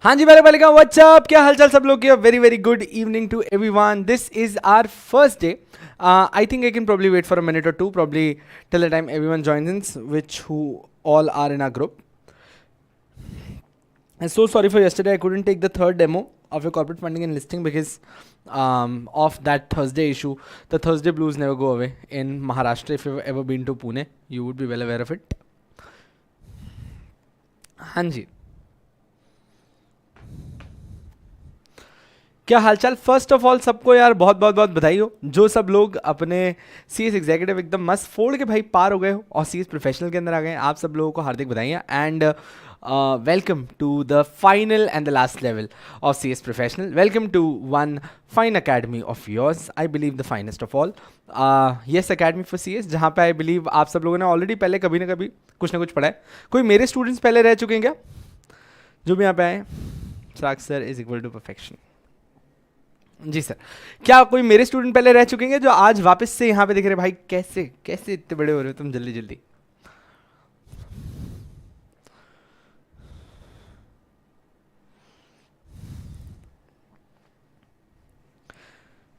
हाँ जी मेरे बालिका व्हाट्सअप, क्या हालचाल सब लोग की? Very very good evening to everyone. This is our first day. I think I can probably wait for a minute or two, probably till the time everyone joins in, which who all are in our group. And so sorry for yesterday, I couldn't take the third demo of your corporate funding and listing because of that Thursday issue. The Thursday blues never go away in Maharashtra. If you've ever been to Pune, you would be well aware of it. हाँ जी, क्या हालचाल? First of all सबको यार बहुत बहुत बहुत बधाई हो, जो सब लोग अपने सी एस एग्जीक्यूटिव एकदम मस्त फोड़ के भाई पार हो गए हो और सी एस प्रोफेशनल के अंदर आ गए. आप सब लोगों को हार्दिक बधाइयाँ and welcome to the final and the last level of C S professional. Welcome to one fine academy of yours, I believe the finest of all. Yes academy for C S, जहाँ पे I believe आप सब लोगों ने already पहले कभी ना कभी कुछ ना कुछ पढ़ा है. कोई मेरे स्टूडेंट्स पहले रह चुके हैं क्या, जो भी यहाँ पे आए? Sir is equal to perfection. जी सर. क्या कोई मेरे स्टूडेंट पहले रह चुके हैं जो आज वापस से यहाँ पे दिख रहे? भाई कैसे कैसे इतने बड़े हो रहे हो तुम जल्दी जल्दी.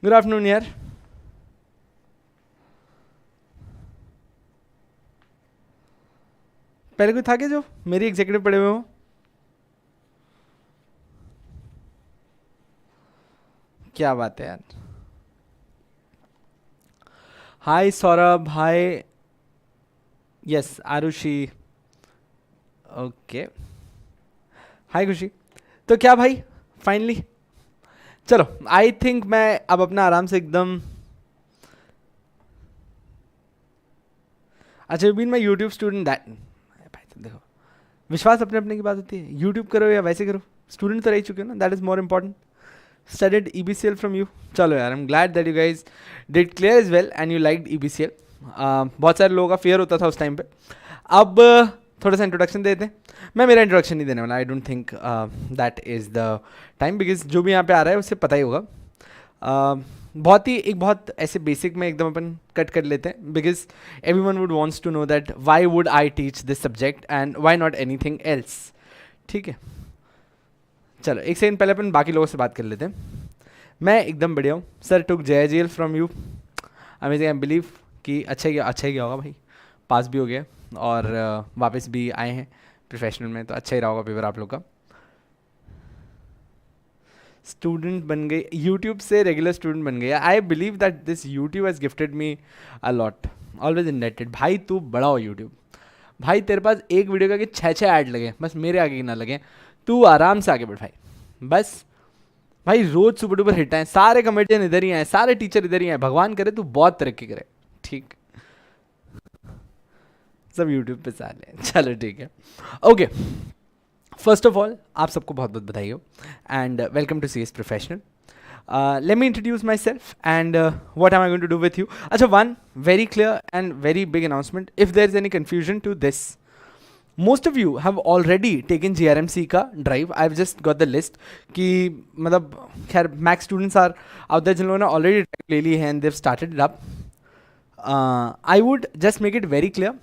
गुड आफ्टरनून यार. पहले कोई था क्या जो मेरी एग्जीक्यूटिव पढ़े हुए हो? क्या बात है यार. हाय सौरभ, हाय. यस आरुषि. ओके. हाय खुशी. तो क्या भाई फाइनली चलो, आई थिंक मैं अब अपना आराम से एकदम. अच्छा, been my YouTube student that. देखो, विश्वास अपने अपने की बात होती है. यूट्यूब करो या वैसे करो, स्टूडेंट तो रह चुके हो ना, that is more important. Studied EBCL from you. चलो यार, I'm glad that you guys did clear as well and you liked EBCL. बहुत सारे लोगों का फेयर होता था उस टाइम पे. अब थोड़ा सा इंट्रोडक्शन देते हैं. मैं मेरा इंट्रोडक्शन नहीं देने वाला. I don't think that is the time, because जो भी यहाँ पे आ रहा है उससे पता ही होगा. बहुत ऐसे बेसिक में एकदम अपन कट कर लेते हैं, because every one would wants to know that why would I teach this subject and why not any thing else. ठीक है, चलो एक सेकंड पहले अपन बाकी लोगों से बात कर लेते हैं. मैं एकदम बढ़िया हूँ sir. Took JGL from you. Amazing. I believe कि अच्छा ही गया होगा भाई. पास भी हो गया और वापस भी आए हैं प्रोफेशनल में, तो अच्छा ही रहा होगा पेपर आप लोग का. स्टूडेंट बन गए, यूट्यूब से रेगुलर स्टूडेंट बन गए. I believe that this YouTube has gifted me a lot. Always indebted. भाई तू बड़ा हो यूट्यूब. भाई तेरे पास एक वीडियो का कि 6 ऐड लगे, बस मेरे आगे ना लगे. तू आराम से आगे बढ़ भाई. बस भाई रोज सुपर डुपर हिट आए, सारे कमेडियन इधर ही आए, सारे टीचर इधर ही आए. भगवान करे तू बहुत तरक्की करे. ठीक, सब यूट्यूब पे साले. चलो ठीक है. ओके, फर्स्ट ऑफ ऑल आप सबको बहुत बहुत बधाई हो and welcome to CS professional. Let me introduce myself and what am I going to do with you. अच्छा, one very clear and very big announcement. If there is any confusion to this, most of you have already taken GRMC का drive. I've just got the list कि मतलब खैर max students are out there जिन लोगों ने already ले ली है and they started it up. I would just make it very clear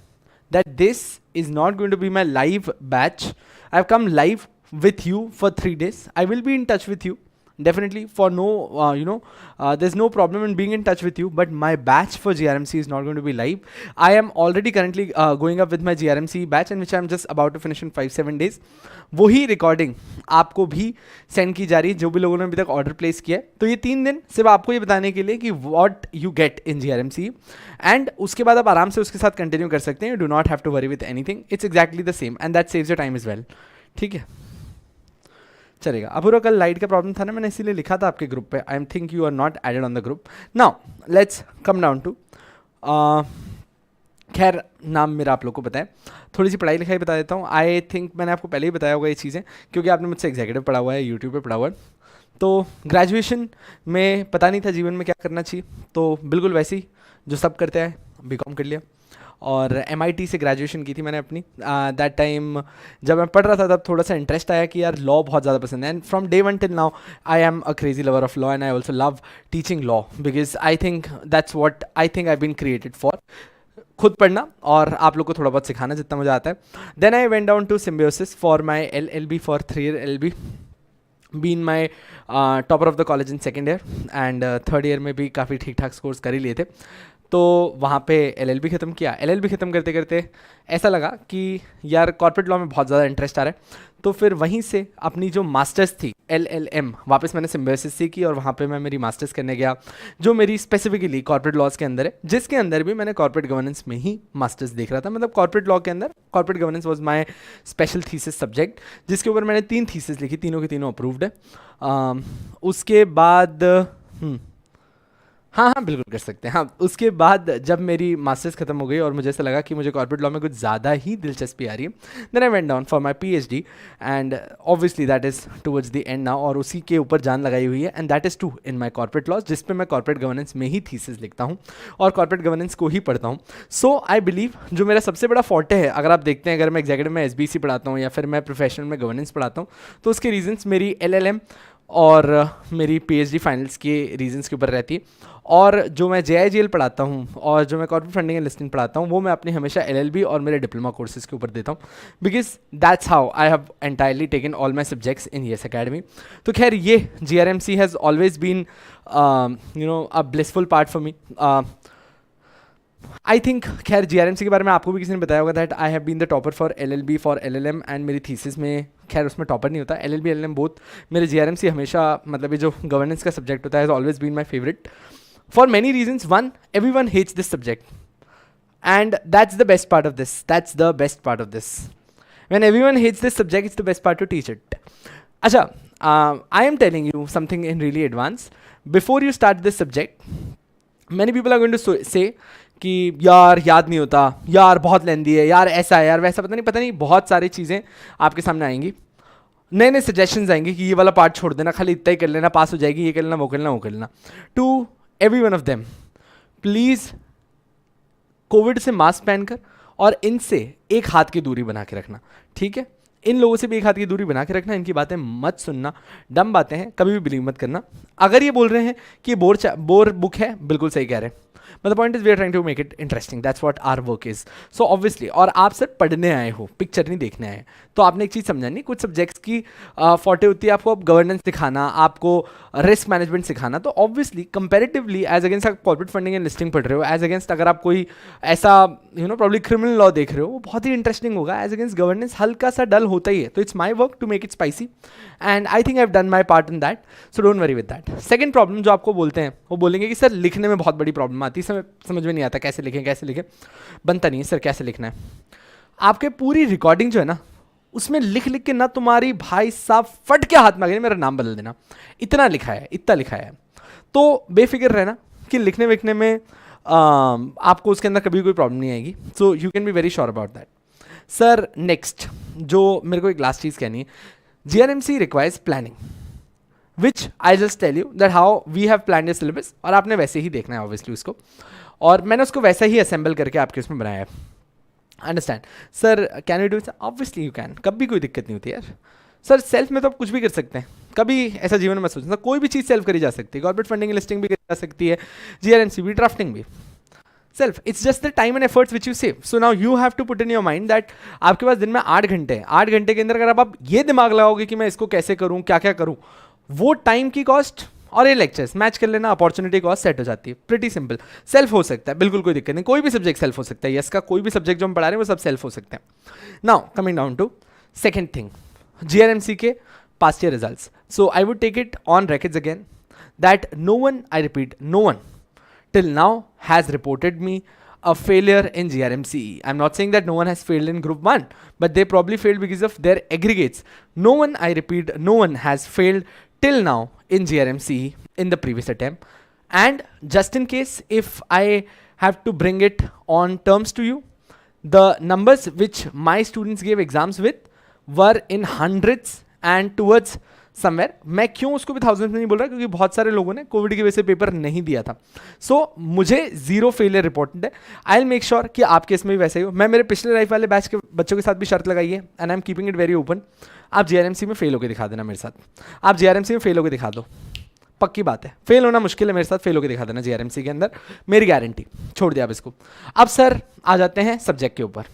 that this is not going to be my live batch. I've come live with you for 3 days. I will be in touch with you definitely for no there's no problem in being in touch with you, but my batch for GRMC is not going to be live. I am already currently going up with my GRMC batch and which I am just about to finish in 5-7 days. वही recording आपको भी send की जा रही है जो भी लोगों ने अभी तक ऑर्डर प्लेस किया है. तो ये 3 दिन सिर्फ आपको ये बताने के लिए कि what you get in GRMC, and उसके बाद आप आराम से उसके साथ कंटिन्यू कर सकते हैं. You do not have to worry with anything. It's exactly the same and that saves your time is well. ठीक है, चलेगा. अपूर्व, कल लाइट का प्रॉब्लम था ना, मैंने इसीलिए लिखा था आपके ग्रुप पे. I am think you are not added on the group. Now let's come down to. खैर नाम मेरा आप लोग को पता है. थोड़ी सी पढ़ाई लिखाई बता देता हूँ. आई थिंक मैंने आपको पहले ही बताया होगा ये चीज़ें, क्योंकि आपने मुझसे एग्जीक्यूटिव पढ़ा हुआ है, यूट्यूब पे पढ़ा हुआ है. तो ग्रेजुएशन में पता नहीं था जीवन में क्या करना चाहिए, तो बिल्कुल वैसे ही जो सब करते हैं BCom कर लिया और MIT से ग्रेजुएशन की थी मैंने अपनी. दैट टाइम जब मैं पढ़ रहा था तब थोड़ा सा इंटरेस्ट आया कि यार लॉ बहुत ज़्यादा पसंद है. And from day one till now I am a crazy lover of law and I also love teaching law, because I think that's what I think I been created for. खुद पढ़ना और आप लोग को थोड़ा बहुत सिखाना जितना मुझे आता है. Then I went down to Symbiosis for my LLB for 3 year LLB. Been my topper of the college in second year and third year में भी काफ़ी ठीक ठाक स्कोर्स कर ही लिए थे। तो वहाँ पे एलएलबी ख़त्म किया। एलएलबी ख़त्म करते करते ऐसा लगा कि यार कॉर्पोरेट लॉ में बहुत ज़्यादा इंटरेस्ट आ रहा है, तो फिर वहीं से अपनी जो मास्टर्स थी एलएलएम वापस मैंने सिम्बायोसिस से की और वहाँ पे मैं मेरी मास्टर्स करने गया, जो मेरी स्पेसिफिकली कॉर्पोरेट लॉज के अंदर है, जिसके अंदर भी मैंने कॉर्पोरेट गवर्नेंस में ही मास्टर्स देख रहा था। मतलब कॉर्पोरेट लॉ के अंदर corporate governance was my special thesis subject, जिसके ऊपर मैंने 3 थीसिस लिखी, तीनों के तीनों अप्रूव्ड है। उसके बाद हाँ हाँ बिल्कुल कर सकते हैं। हाँ, उसके बाद जब मेरी मास्टर्स खत्म हो गई और मुझे ऐसा लगा कि मुझे कॉर्पोरेट लॉ में कुछ ज़्यादा ही दिलचस्पी आ रही है, then I went down for my PhD and obviously that is towards the end now, और उसी के ऊपर जान लगाई हुई है and that is to in my corporate laws, जिस पे मैं कॉर्पोरेट गवर्नेंस में ही थीसिस लिखता हूँ और कॉर्पोरेट गवर्नेंस को ही पढ़ता हूँ। सो आई बिलीव जो मेरा सबसे बड़ा फॉर्टे है, अगर आप देखते हैं, अगर मैं एग्जीक्यूटिव में एसबीसी पढ़ाता हूँ या फिर मैं प्रोफेशनल में गवर्नेंस पढ़ाता हूँ, तो उसके रीजंस मेरी एलएलएम और मेरी पीएचडी फाइनल्स के रीजंस के ऊपर रहती है। और जो मैं जेआईजीएल पढ़ाता हूँ और जो मैं कॉर्पोरेट फंडिंग एंड लिस्टिंग पढ़ाता हूँ, वो मैं अपनी हमेशा एलएलबी और मेरे डिप्लोमा कोर्सेज के ऊपर देता हूँ, because that's how I have entirely taken all my subjects in yes academy. तो खैर ये GRMC has always been a blissful part for me. I think खैर जीआरएमसी के बारे में आपको भी किसी ने बताया होगा that I have been the topper for LLB for LLM and मेरी थीसिस में, खैर उसमें टॉपर नहीं होता, एलएलबी एलएलएम बोथ। मेरे जीआरएमसी हमेशा मतलब ये जो गवर्नेंस का सब्जेक्ट होता है always been my favourite for many reasons. One, everyone hates this subject and that's the best part of this, that's the best part of this. When everyone hates this subject it's the best part to teach it. अच्छा, I am telling you something in really advance before you start this subject. Many people are going to say कि यार याद नहीं होता, यार बहुत लेंदी है, यार ऐसा है, यार वैसा, पता नहीं बहुत सारी चीज़ें आपके सामने आएंगी, नए नए सजेशंस आएंगे कि ये वाला पार्ट छोड़ देना, खाली इतना ही कर लेना, पास हो जाएगी, ये कर लेना, वो कर लेना, वो कर लेना। To every one of them, please covid से मास्क पहनकर और इनसे एक हाथ की दूरी बना के रखना, ठीक है? इन लोगों से भी एक हाथ की दूरी बना के रखना, इनकी बातें मत सुनना, डम बातें हैं, कभी भी बिलीव मत करना। अगर ये बोल रहे हैं कि बोर बुक है, बिल्कुल सही कह रहे हैं, but the point is we are trying to make it interesting, that's what our work is, so obviously। और आप सर पढ़ने आए हो, पिक्चर नहीं देखने आए, तो आपने एक चीज़ समझानी, कुछ सब्जेक्ट्स की फॉर्टे होती है, आपको अब गवर्नेंस सिखाना, आपको रिस्क मैनेजमेंट सिखाना, तो ऑब्वियसली कंपैरेटिवली एज अगेंस्ट आप कॉर्पोरेट फंडिंग एंड लिस्टिंग पढ़ रहे हो, एज अगेंस्ट अगर आप कोई ऐसा प्रॉब्ली क्रिमिनल लॉ देख रहे हो, वो बहुत ही इंटरेस्टिंग होगा। एज अगेंस्ट गवर्नेंस हल्का सा डल होता ही है, तो it's my work to make it spicy and I think I have done my part in that, so don't worry with that. Second problem जो आपको बोलते हैं, वो बोलेंगे कि सर लिखने में बहुत बड़ी प्रॉब्लम आती है, समझ में नहीं आता कैसे लिखें, बनता नहीं है सर, कैसे लिखना है। आपके पूरी रिकॉर्डिंग जो है ना, उसमें लिख लिख के ना तुम्हारी भाई साहब फट के हाथ में आ गई, मेरा नाम बदल देना, इतना लिखा है, इतना लिखा है। तो बेफिक्र रहना कि लिखने विखने में आपको उसके अंदर कभी कोई प्रॉब्लम नहीं आएगी, so you can be very sure about that. Sir next जो मेरे को एक लास्ट चीज़ कहनी है, GRMC requires planning, which I just tell you that how we have plan a syllabus, और आपने वैसे ही देखना है ऑब्वियसली उसको, और मैंने उसको वैसा ही असेंबल करके आपके उसमें बनाया है। Understand sir, can you do it? Obviously you can, कभी कोई दिक्कत नहीं होती यार। सर सेल्फ में तो आप कुछ भी कर सकते हैं, कभी ऐसा जीवन में मत सोचना, कोई भी चीज़ सेल्फ करी जा सकती है, कॉर्पोरेट फंडिंग लिस्टिंग भी करी जा सकती है, जीआरएमसी भी, ड्राफ्टिंग भी, self. It's just the time and efforts which you save. So now you have to put in your mind that आपके पास दिन में 8 घंटे हैं, 8 घंटे के अंदर अगर आप ये दिमाग लगाओगे कि मैं इसको कैसे करूँ, क्या क्या करूँ, वो टाइम की कॉस्ट और ये लेक्चर्स मैच कर लेना, अपॉर्चुनिटी कॉस्ट सेट हो जाती है। प्रिटी सिंपल, सेल्फ हो सकता है, बिल्कुल कोई दिक्कत नहीं, कोई भी सब्जेक्ट सेल्फ हो सकता है, यस का कोई भी सब्जेक्ट जो हम पढ़ा रहे हैं वो सब सेल्फ हो सकते हैं। Now coming down to second thing, GRMC के past year results. So I would take it on records again that no one, I repeat, no one till now has reported me a failure in GRMCE. I'm not saying that no one has failed in Group 1, but they probably failed because of their aggregates. No one, I repeat, no one has failed till now in GRMCE in the previous attempt. And just in case, if I have to bring it on terms to you, the numbers which my students gave exams with were in hundreds and towards somewhere. मैं क्यों उसको भी thousand में नहीं बोल रहा, क्योंकि बहुत सारे लोगों ने कोविड की वजह से पेपर नहीं दिया था। सो मुझे 0 फेलियर रिपोर्टेड है। आई विल मेक श्योर कि आपके इसमें भी वैसे ही हो। मैं मेरे पिछले लाइफ वाले बैच के बच्चों के साथ भी शर्त लगाई है and I am keeping it very open. आप जीआरएमसी में फेल होकर दिखा देना मेरे साथ, आप जीआरएमसी में फेल होकर दिखा दो, पक्की बात है, फेल होना मुश्किल है, मेरे साथ फेल होकर दिखा देना जीआरएमसी के अंदर, मेरी गारंटी। छोड़ दिया आप इसको। अब सर आ जाते हैं सब्जेक्ट के ऊपर,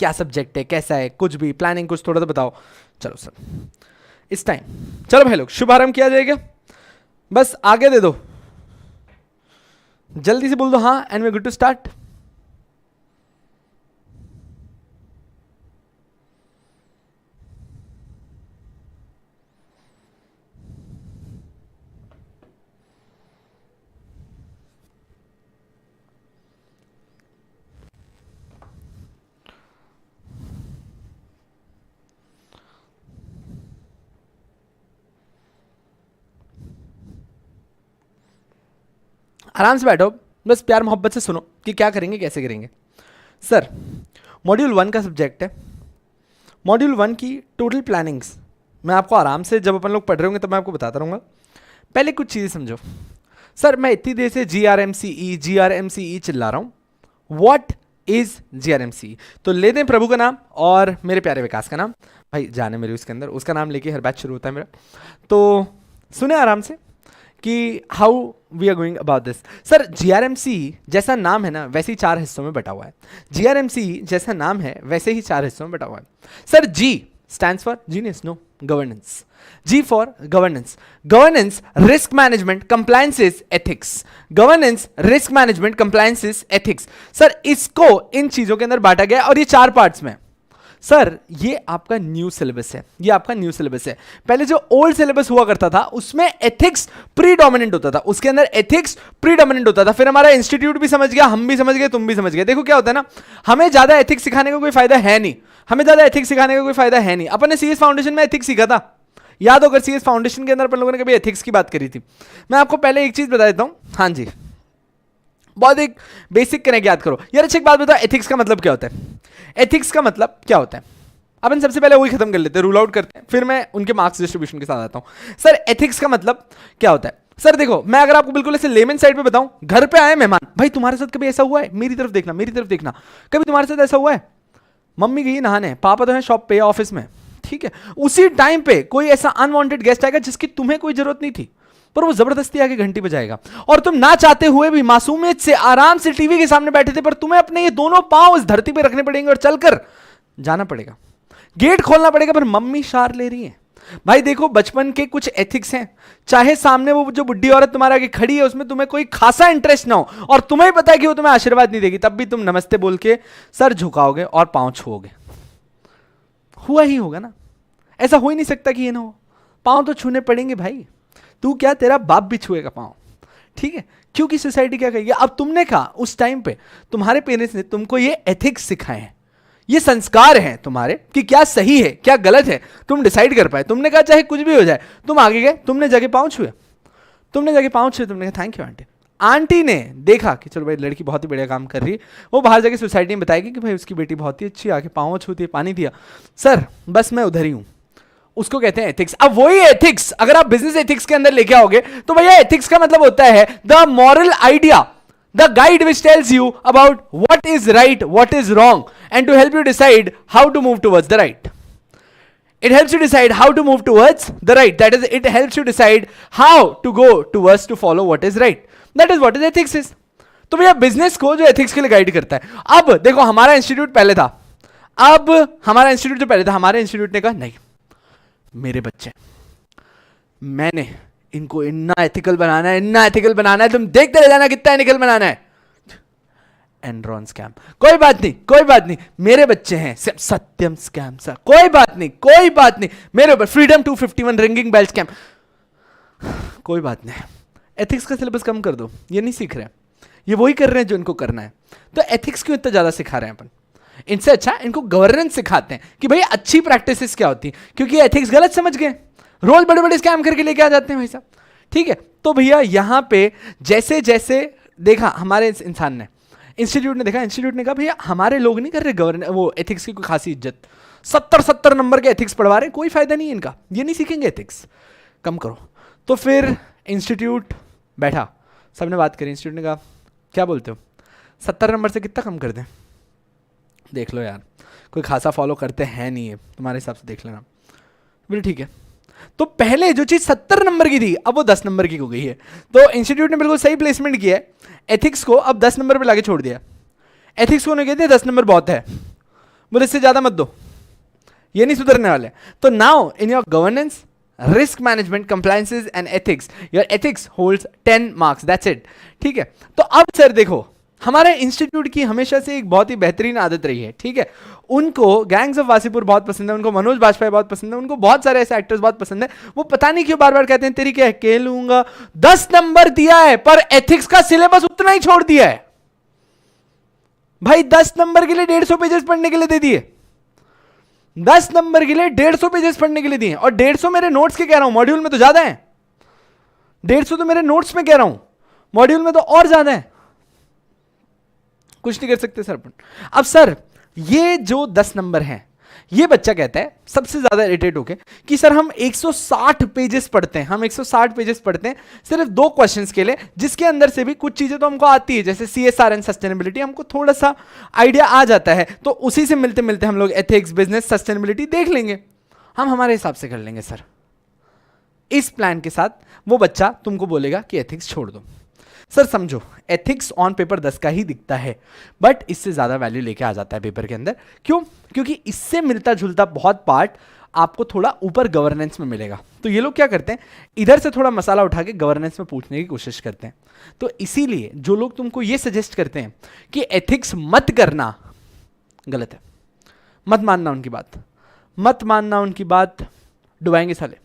क्या सब्जेक्ट है, कैसा है, कुछ भी प्लानिंग कुछ थोड़ा सा बताओ। चलो सर, इस टाइम। चलो भाई लोग, शुभारंभ किया जाएगा, बस आगे दे दो, जल्दी से बोल दो हाँ, and we good to start. आराम से बैठो, बस प्यार मोहब्बत से सुनो कि क्या करेंगे कैसे करेंगे। सर, मॉड्यूल 1 का सब्जेक्ट है। मॉड्यूल 1 की टोटल प्लानिंग्स मैं आपको आराम से, जब अपन लोग पढ़ रहे होंगे तब मैं आपको बताता रहूँगा। पहले कुछ चीज़ें समझो। सर, मैं इतनी देर से GRMCE चिल्ला रहा हूँ। What is GRMCE? तो ले दें प्रभु का नाम और मेरे प्यारे विकास का नाम। भाई जाने मेरे उसके अंदर, उसका नाम लेके हर बैच शुरू होता है मेरा। तो सुने आराम से कि how we are going about this. Sir, GRMCE जैसा नाम है ना, वैसे ही 4 हिस्सों में बटा हुआ है। GRMCE जैसा नाम है वैसे ही 4 हिस्सों में बटा हुआ है। Sir, G stands for genius, no, governance. G for governance. Governance, risk management, compliances, ethics. Governance, risk management, compliances, ethics. Sir, इसको इन चीजों के अंदर बांटा गया और ये 4 पार्ट्स में। सर, ये आपका न्यू सिलेबस है, ये आपका न्यू सिलेबस है। पहले जो ओल्ड सिलेबस हुआ करता था उसमें एथिक्स प्रीडोमिनेंट होता था, उसके अंदर एथिक्स प्रीडोमिनेंट होता था। फिर हमारा इंस्टीट्यूट भी समझ गया, हम भी समझ गए, तुम भी समझ गए। देखो क्या होता है ना, हमें ज्यादा एथिक्स सिखाने का कोई फायदा है नहीं, हमें ज्यादा एथिक्स सिखाने का कोई फायदा है नहीं। अपन ने CS फाउंडेशन में एथिक्स सीखा था, याद होकर CS फाउंडेशन के अंदर अपन लोगों ने कभी एथिक्स की बात करी थी। मैं आपको पहले एक चीज बता देता हूं। हाँ जी, बहुत एक बेसिक कनेक्ट याद करो यार। अच्छा, एक बात बताओ, एथिक्स का मतलब क्या होता है? एथिक्स का मतलब क्या होता है? अपन सबसे पहले वही खत्म कर लेते हैं, रूल आउट करते हैं, फिर मैं उनके मार्क्स डिस्ट्रीब्यूशन के साथ आता हूं। सर, एथिक्स का मतलब क्या होता है? सर देखो, मैं अगर आपको बिल्कुल ऐसे लेमन साइड पे बताऊं, घर पे आए मेहमान, भाई तुम्हारे साथ कभी ऐसा हुआ है? मेरी तरफ देखना, मेरी तरफ देखना, कभी तुम्हारे साथ ऐसा हुआ है? मम्मी गई नहाने, पापा तो है शॉप पे या ऑफिस में, ठीक है, उसी टाइम पे कोई ऐसा अनवांटेड गेस्ट आएगा जिसकी तुम्हें कोई जरूरत नहीं थी, पर वो जबरदस्ती आके घंटी बजाएगा और तुम ना चाहते हुए भी मासूमियत से आराम से टीवी के सामने बैठे थे, पर तुम्हें अपने ये दोनों पांव इस धरती पे रखने पड़ेंगे और चलकर जाना पड़ेगा, गेट खोलना पड़ेगा, पर मम्मी शार ले रही है। भाई देखो, बचपन के कुछ एथिक्स हैं, चाहे सामने वो जो बुढ़ी औरत तुम्हारे आगे खड़ी है उसमें तुम्हें कोई खासा इंटरेस्ट ना हो और तुम्हें पता है कि वो तुम्हें आशीर्वाद नहीं देगी, तब भी तुम नमस्ते बोल के सर झुकाओगे और पांव छुओगे। हुआ ही होगा ना, ऐसा हो ही नहीं सकता कि ये ना हो। पांव तो छूने पड़ेंगे भाई, तू क्या, तेरा बाप भी छुएगा पांव, ठीक है, क्योंकि सोसाइटी क्या कहेगी। अब तुमने कहा उस टाइम पे तुम्हारे पेरेंट्स ने तुमको ये एथिक्स सिखाए हैं, ये संस्कार हैं तुम्हारे कि क्या सही है क्या गलत है, तुम डिसाइड कर पाए। तुमने कहा चाहे कुछ भी हो जाए, तुम आगे गए, तुमने जाके पांव छुए, तुमने कहा थैंक यू आंटी। आंटी ने देखा कि चलो भाई लड़की बहुत ही बढ़िया काम कर रही है, वो बाहर जाके सोसाइटी में बताएगी कि भाई उसकी बेटी बहुत ही अच्छी, आके पांव छूती है, पानी दिया, सर बस मैं उधर ही हूं। उसको कहते हैं एथिक्स। अब वही एथिक्स अगर आप बिजनेस एथिक्स के अंदर लेके आओगे तो भैया एथिक्स का मतलब होता है the moral idea, the guide which tells you about what is right, what is wrong, and to help you decide how to move towards the right. It helps you decide how to move towards the right. That is, it helps you decide how to go towards to follow what is right. That is what is ethics is. तो भैया business को जो ethics के लिए guide करता है. अब देखो हमारा इंस्टीट्यूट पहले था, हमारे इंस्टीट्यूट ने कहा नहीं मेरे बच्चे, मैंने इनको इतना एथिकल बनाना है, तुम देखते रह जाना कितना एथिकल बनाना है. एनरॉन स्कैम, कोई बात नहीं, मेरे बच्चे हैं. सत्यम स्कैम सर, कोई बात नहीं, मेरे ऊपर फ्रीडम 251 रिंगिंग बेल स्कैम, कोई बात नहीं. एथिक्स का सिलेबस कम कर दो, ये नहीं सीख रहे हैं, ये वही कर रहे हैं जो इनको करना है. तो एथिक्स क्यों इतना ज्यादा सिखा रहे हैं अपन? इनसे अच्छा इनको गवर्नेंस सिखाते हैं कि भाई अच्छी प्रैक्टिसेस क्या होती है, क्योंकि एथिक्स गलत समझ गए, रोज बड़े बड़े स्कैम करके लेके आ जाते हैं भाई साहब. ठीक है, तो भैया यहां पे जैसे जैसे देखा हमारे इंसान ने, इंस्टीट्यूट ने कहा भैया हमारे लोग नहीं कर रहे गवर्न वो एथिक्स की कोई खासी इज्जत, 70 नंबर के एथिक्स पढ़वा रहे हैं, कोई फायदा नहीं इनका, ये नहीं सीखेंगे एथिक्स, कम करो. तो फिर इंस्टीट्यूट बैठा, सबने बात करी, इंस्टीट्यूट ने कहा क्या बोलते हो 70 नंबर से कितना कम कर दें? देख लो यार, कोई खासा फॉलो करते हैं नहीं है, तुम्हारे हिसाब से देख लेना. बोले ठीक है. तो पहले जो चीज 70 नंबर की थी अब वो 10 नंबर की हो गई है. तो इंस्टीट्यूट ने बिल्कुल सही प्लेसमेंट किया है, एथिक्स को अब 10 नंबर पे लाके छोड़ दिया. एथिक्स को कहते हैं 10 नंबर बहुत है, बोले इससे ज्यादा मत दो, ये नहीं सुधरने वाले. तो now in your governance risk management, compliances and ethics, your ethics holds 10 marks, that's it. ठीक है, तो अब सर देखो, हमारे इंस्टीट्यूट की हमेशा से एक बहुत ही बेहतरीन आदत रही है, ठीक है, उनको गैंग्स ऑफ वासीपुर बहुत पसंद है, उनको मनोज बाजपेयी बहुत पसंद है, उनको बहुत सारे ऐसे एक्टर्स बहुत पसंद है, वो पता नहीं क्यों बार बार कहते हैं तेरी क्या है लूंगा। 10 नंबर दिया है पर एथिक्स का सिलेबस उतना ही छोड़ दिया है भाई। 10 नंबर के लिए 150 पेजेस पढ़ने के लिए दे दिए, 10 नंबर के लिए 150 पेजेस पढ़ने के लिए दिए, और 150 मेरे नोट्स के कह रहा हूं, मॉड्यूल में तो ज्यादा है। 150 तो मेरे नोट्स में कह रहा हूं, मॉड्यूल में तो और ज्यादा है। कुछ नहीं कर सकते सर अपन। अब सर ये जो 10 नंबर हैं, ये बच्चा कहता है सबसे ज्यादा इरिटेट होके कि सर हम 160 पेजेस पढ़ते हैं, हम 160 पेजेस पढ़ते हैं सिर्फ 2 क्वेश्चंस के लिए, जिसके अंदर से भी कुछ चीजें तो हमको आती है, जैसे CSR एंड सस्टेनेबिलिटी हमको थोड़ा सा आइडिया आ जाता है, तो उसी से मिलते मिलते हम लोग एथिक्स, बिजनेस, सस्टेनेबिलिटी देख लेंगे, हम हमारे हिसाब से कर लेंगे सर। इस प्लान के साथ वो बच्चा तुमको बोलेगा कि एथिक्स छोड़ दो। सर समझो, एथिक्स ऑन पेपर 10 का ही दिखता है, बट इससे ज्यादा वैल्यू लेके आ जाता है पेपर के अंदर। क्यों? क्योंकि इससे मिलता जुलता बहुत पार्ट आपको थोड़ा ऊपर गवर्नेंस में मिलेगा। तो ये लोग क्या करते हैं, इधर से थोड़ा मसाला उठा के गवर्नेंस में पूछने की कोशिश करते हैं। तो इसीलिए जो लोग तुमको ये सजेस्ट करते हैं कि एथिक्स मत करना, गलत है। मत मानना उनकी बात, मत मानना उनकी बात, डुबाएंगे साले,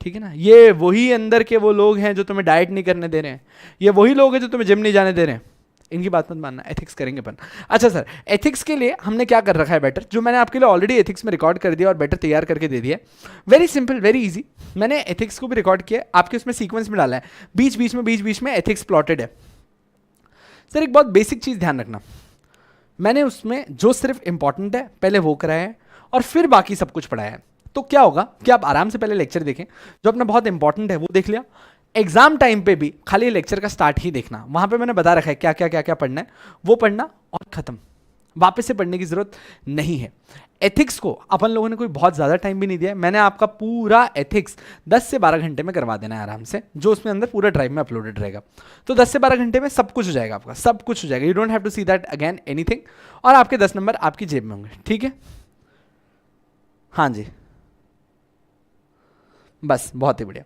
ठीक है ना। ये वही अंदर के वो लोग हैं जो तुम्हें डाइट नहीं करने दे रहे हैं, ये वही लोग हैं जो तुम्हें जिम नहीं जाने दे रहे हैं, इनकी बात मत मानना, एथिक्स करेंगे अपन। अच्छा सर, एथिक्स के लिए हमने क्या कर रखा है बेटर, जो मैंने आपके लिए ऑलरेडी एथिक्स में रिकॉर्ड कर दिया और बेटर तैयार करके दे दिया। Very simple, very easy. मैंने एथिक्स को भी रिकॉर्ड किया, आपके उसमें सीक्वेंस में डाला है, बीच बीच में एथिक्स प्लॉटेड है। सर एक बहुत बेसिक चीज़ ध्यान रखना, मैंने उसमें जो सिर्फ इंपॉर्टेंट है पहले वो कराया है और फिर बाकी सब कुछ पढ़ाया है। तो क्या होगा कि आप आराम से पहले लेक्चर देखें, जो अपना बहुत इंपॉर्टेंट है वो देख लिया, एग्जाम टाइम पे भी खाली लेक्चर का स्टार्ट ही देखना, वहां पे मैंने बता रखा है क्या क्या क्या क्या पढ़ना है, वो पढ़ना और खत्म, वापस से पढ़ने की जरूरत नहीं है। एथिक्स को अपन लोगों ने कोई बहुत ज़्यादा टाइम भी नहीं दिया है, मैंने आपका पूरा एथिक्स 10 से 12 घंटे में करवा देना है आराम से, जो उसमें अंदर पूरा ड्राइव में अपलोडेड रहेगा। तो 10 से 12 घंटे में सब कुछ हो जाएगा, आपका सब कुछ हो जाएगा, you don't have to see that again anything, और आपके 10 नंबर आपकी जेब में होंगे, ठीक है। हाँ जी, बस बहुत ही बढ़िया।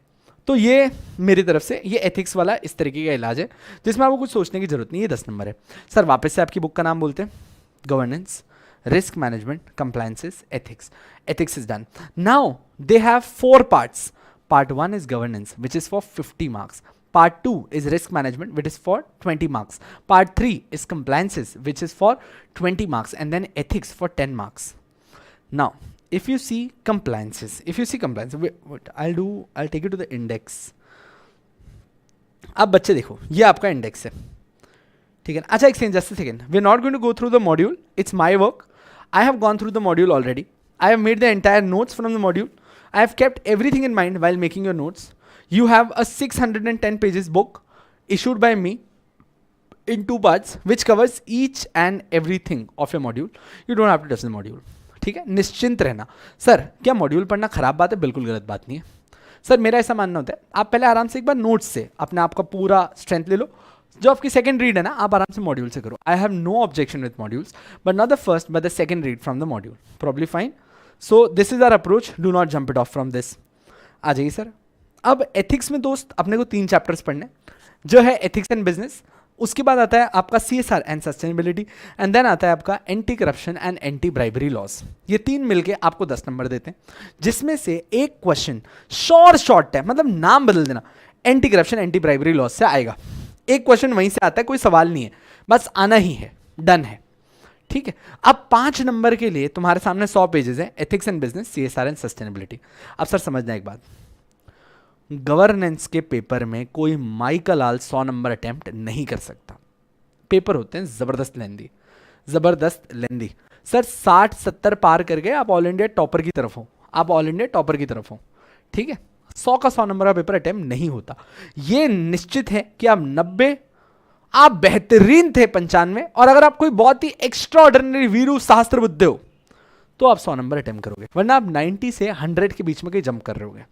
तो ये मेरी तरफ से ये एथिक्स वाला इस तरीके का इलाज है, जिसमें आपको कुछ सोचने की जरूरत नहीं है। 10 नंबर है सर। वापस से आपकी बुक का नाम बोलते हैं, governance, risk management, compliances, ethics. Ethics is done. Now they have 4 parts. Part 1 is governance which is for 50 marks, Part 2 is risk management, which is for 20 marks. Part 3 is compliances, which is for 20 marks, and then ethics for 10 marks. Now, if you see compliances, what I'll take you to the index. अब बच्चे देखो, ये आपका index है, ठीक है ना। अच्छा, एक just a second, we're not going to go through the module. It's my work. I have gone through the module already. I have made the entire notes from the module. I have kept everything in mind while making your notes. You have a 610 pages book issued by me in 2 parts, which covers each and everything of your module. You don't have to touch the module. ठीक है, निश्चिंत रहना। Sir क्या module पढ़ना खराब बात है? बिल्कुल गलत बात नहीं है सर, मेरा ऐसा मानना होता है आप पहले आराम से एक बार नोट्स से अपने आप का पूरा स्ट्रेंथ ले लो, जो आपकी सेकंड रीड है ना आप आराम से मॉड्यूल से करो। I have no objection with modules, but not the first but the second read from the module, probably fine. So this is our approach, do not jump it off from this. आ जाइए sir. अब ethics में दोस्त अपने को 3 chapters पढ़ने, जो है एथिक्स एंड बिजनेस, उसके बाद आता है आपका CSR and sustainability, and then आता है आपका anti corruption and anti bribery laws. ये 3 मिलके आपको 10 नंबर देते हैं, जिसमें से एक क्वेश्चन शॉर्ट है, मतलब नाम बदल देना, anti corruption anti bribery loss से आएगा। एक क्वेश्चन वहीं से आता है, कोई सवाल नहीं है, बस आना ही है, डन है, ठीक है। अब 5 नंबर के लिए तुम्हारे सामने 100 पेजेस है, ethics and business, CSR and sustainability. अब सर समझना एक बात, गवर्नेंस के पेपर में कोई माइकल आल 100 नंबर अटेम्प्ट नहीं कर सकता। पेपर होते हैं जबरदस्त लेंदी सर, 60-70 पार कर गए आप ऑल इंडिया टॉपर की तरफ हो, ठीक है। 100 का 100 नंबर का पेपर अटेम्प्ट नहीं होता। ये निश्चित है कि आप 90, आप बेहतरीन थे 95, और अगर आप कोई बहुत ही एक्स्ट्रा ऑर्डिनरी वीरू सहस्त्र बुद्धे हो तो आप 100 नंबर अटेम्प्ट करोगे, वरना आप 90 से 100 के बीच में कहीं जंप कर रहे होगे,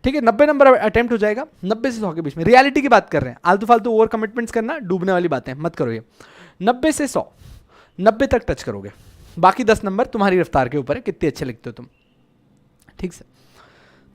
ठीक है। 90 नंबर अटेम्प्ट हो जाएगा, 90 से 100 के बीच में। रियलिटी की बात कर रहे हैं, आलतू फालतू ओवर कमिटमेंट्स करना डूबने वाली बातें मत करो। ये 90 से 100, 90 तक टच करोगे, बाकी 10 नंबर तुम्हारी रफ्तार के ऊपर है, कितने अच्छे लिखते हो तुम, ठीक से।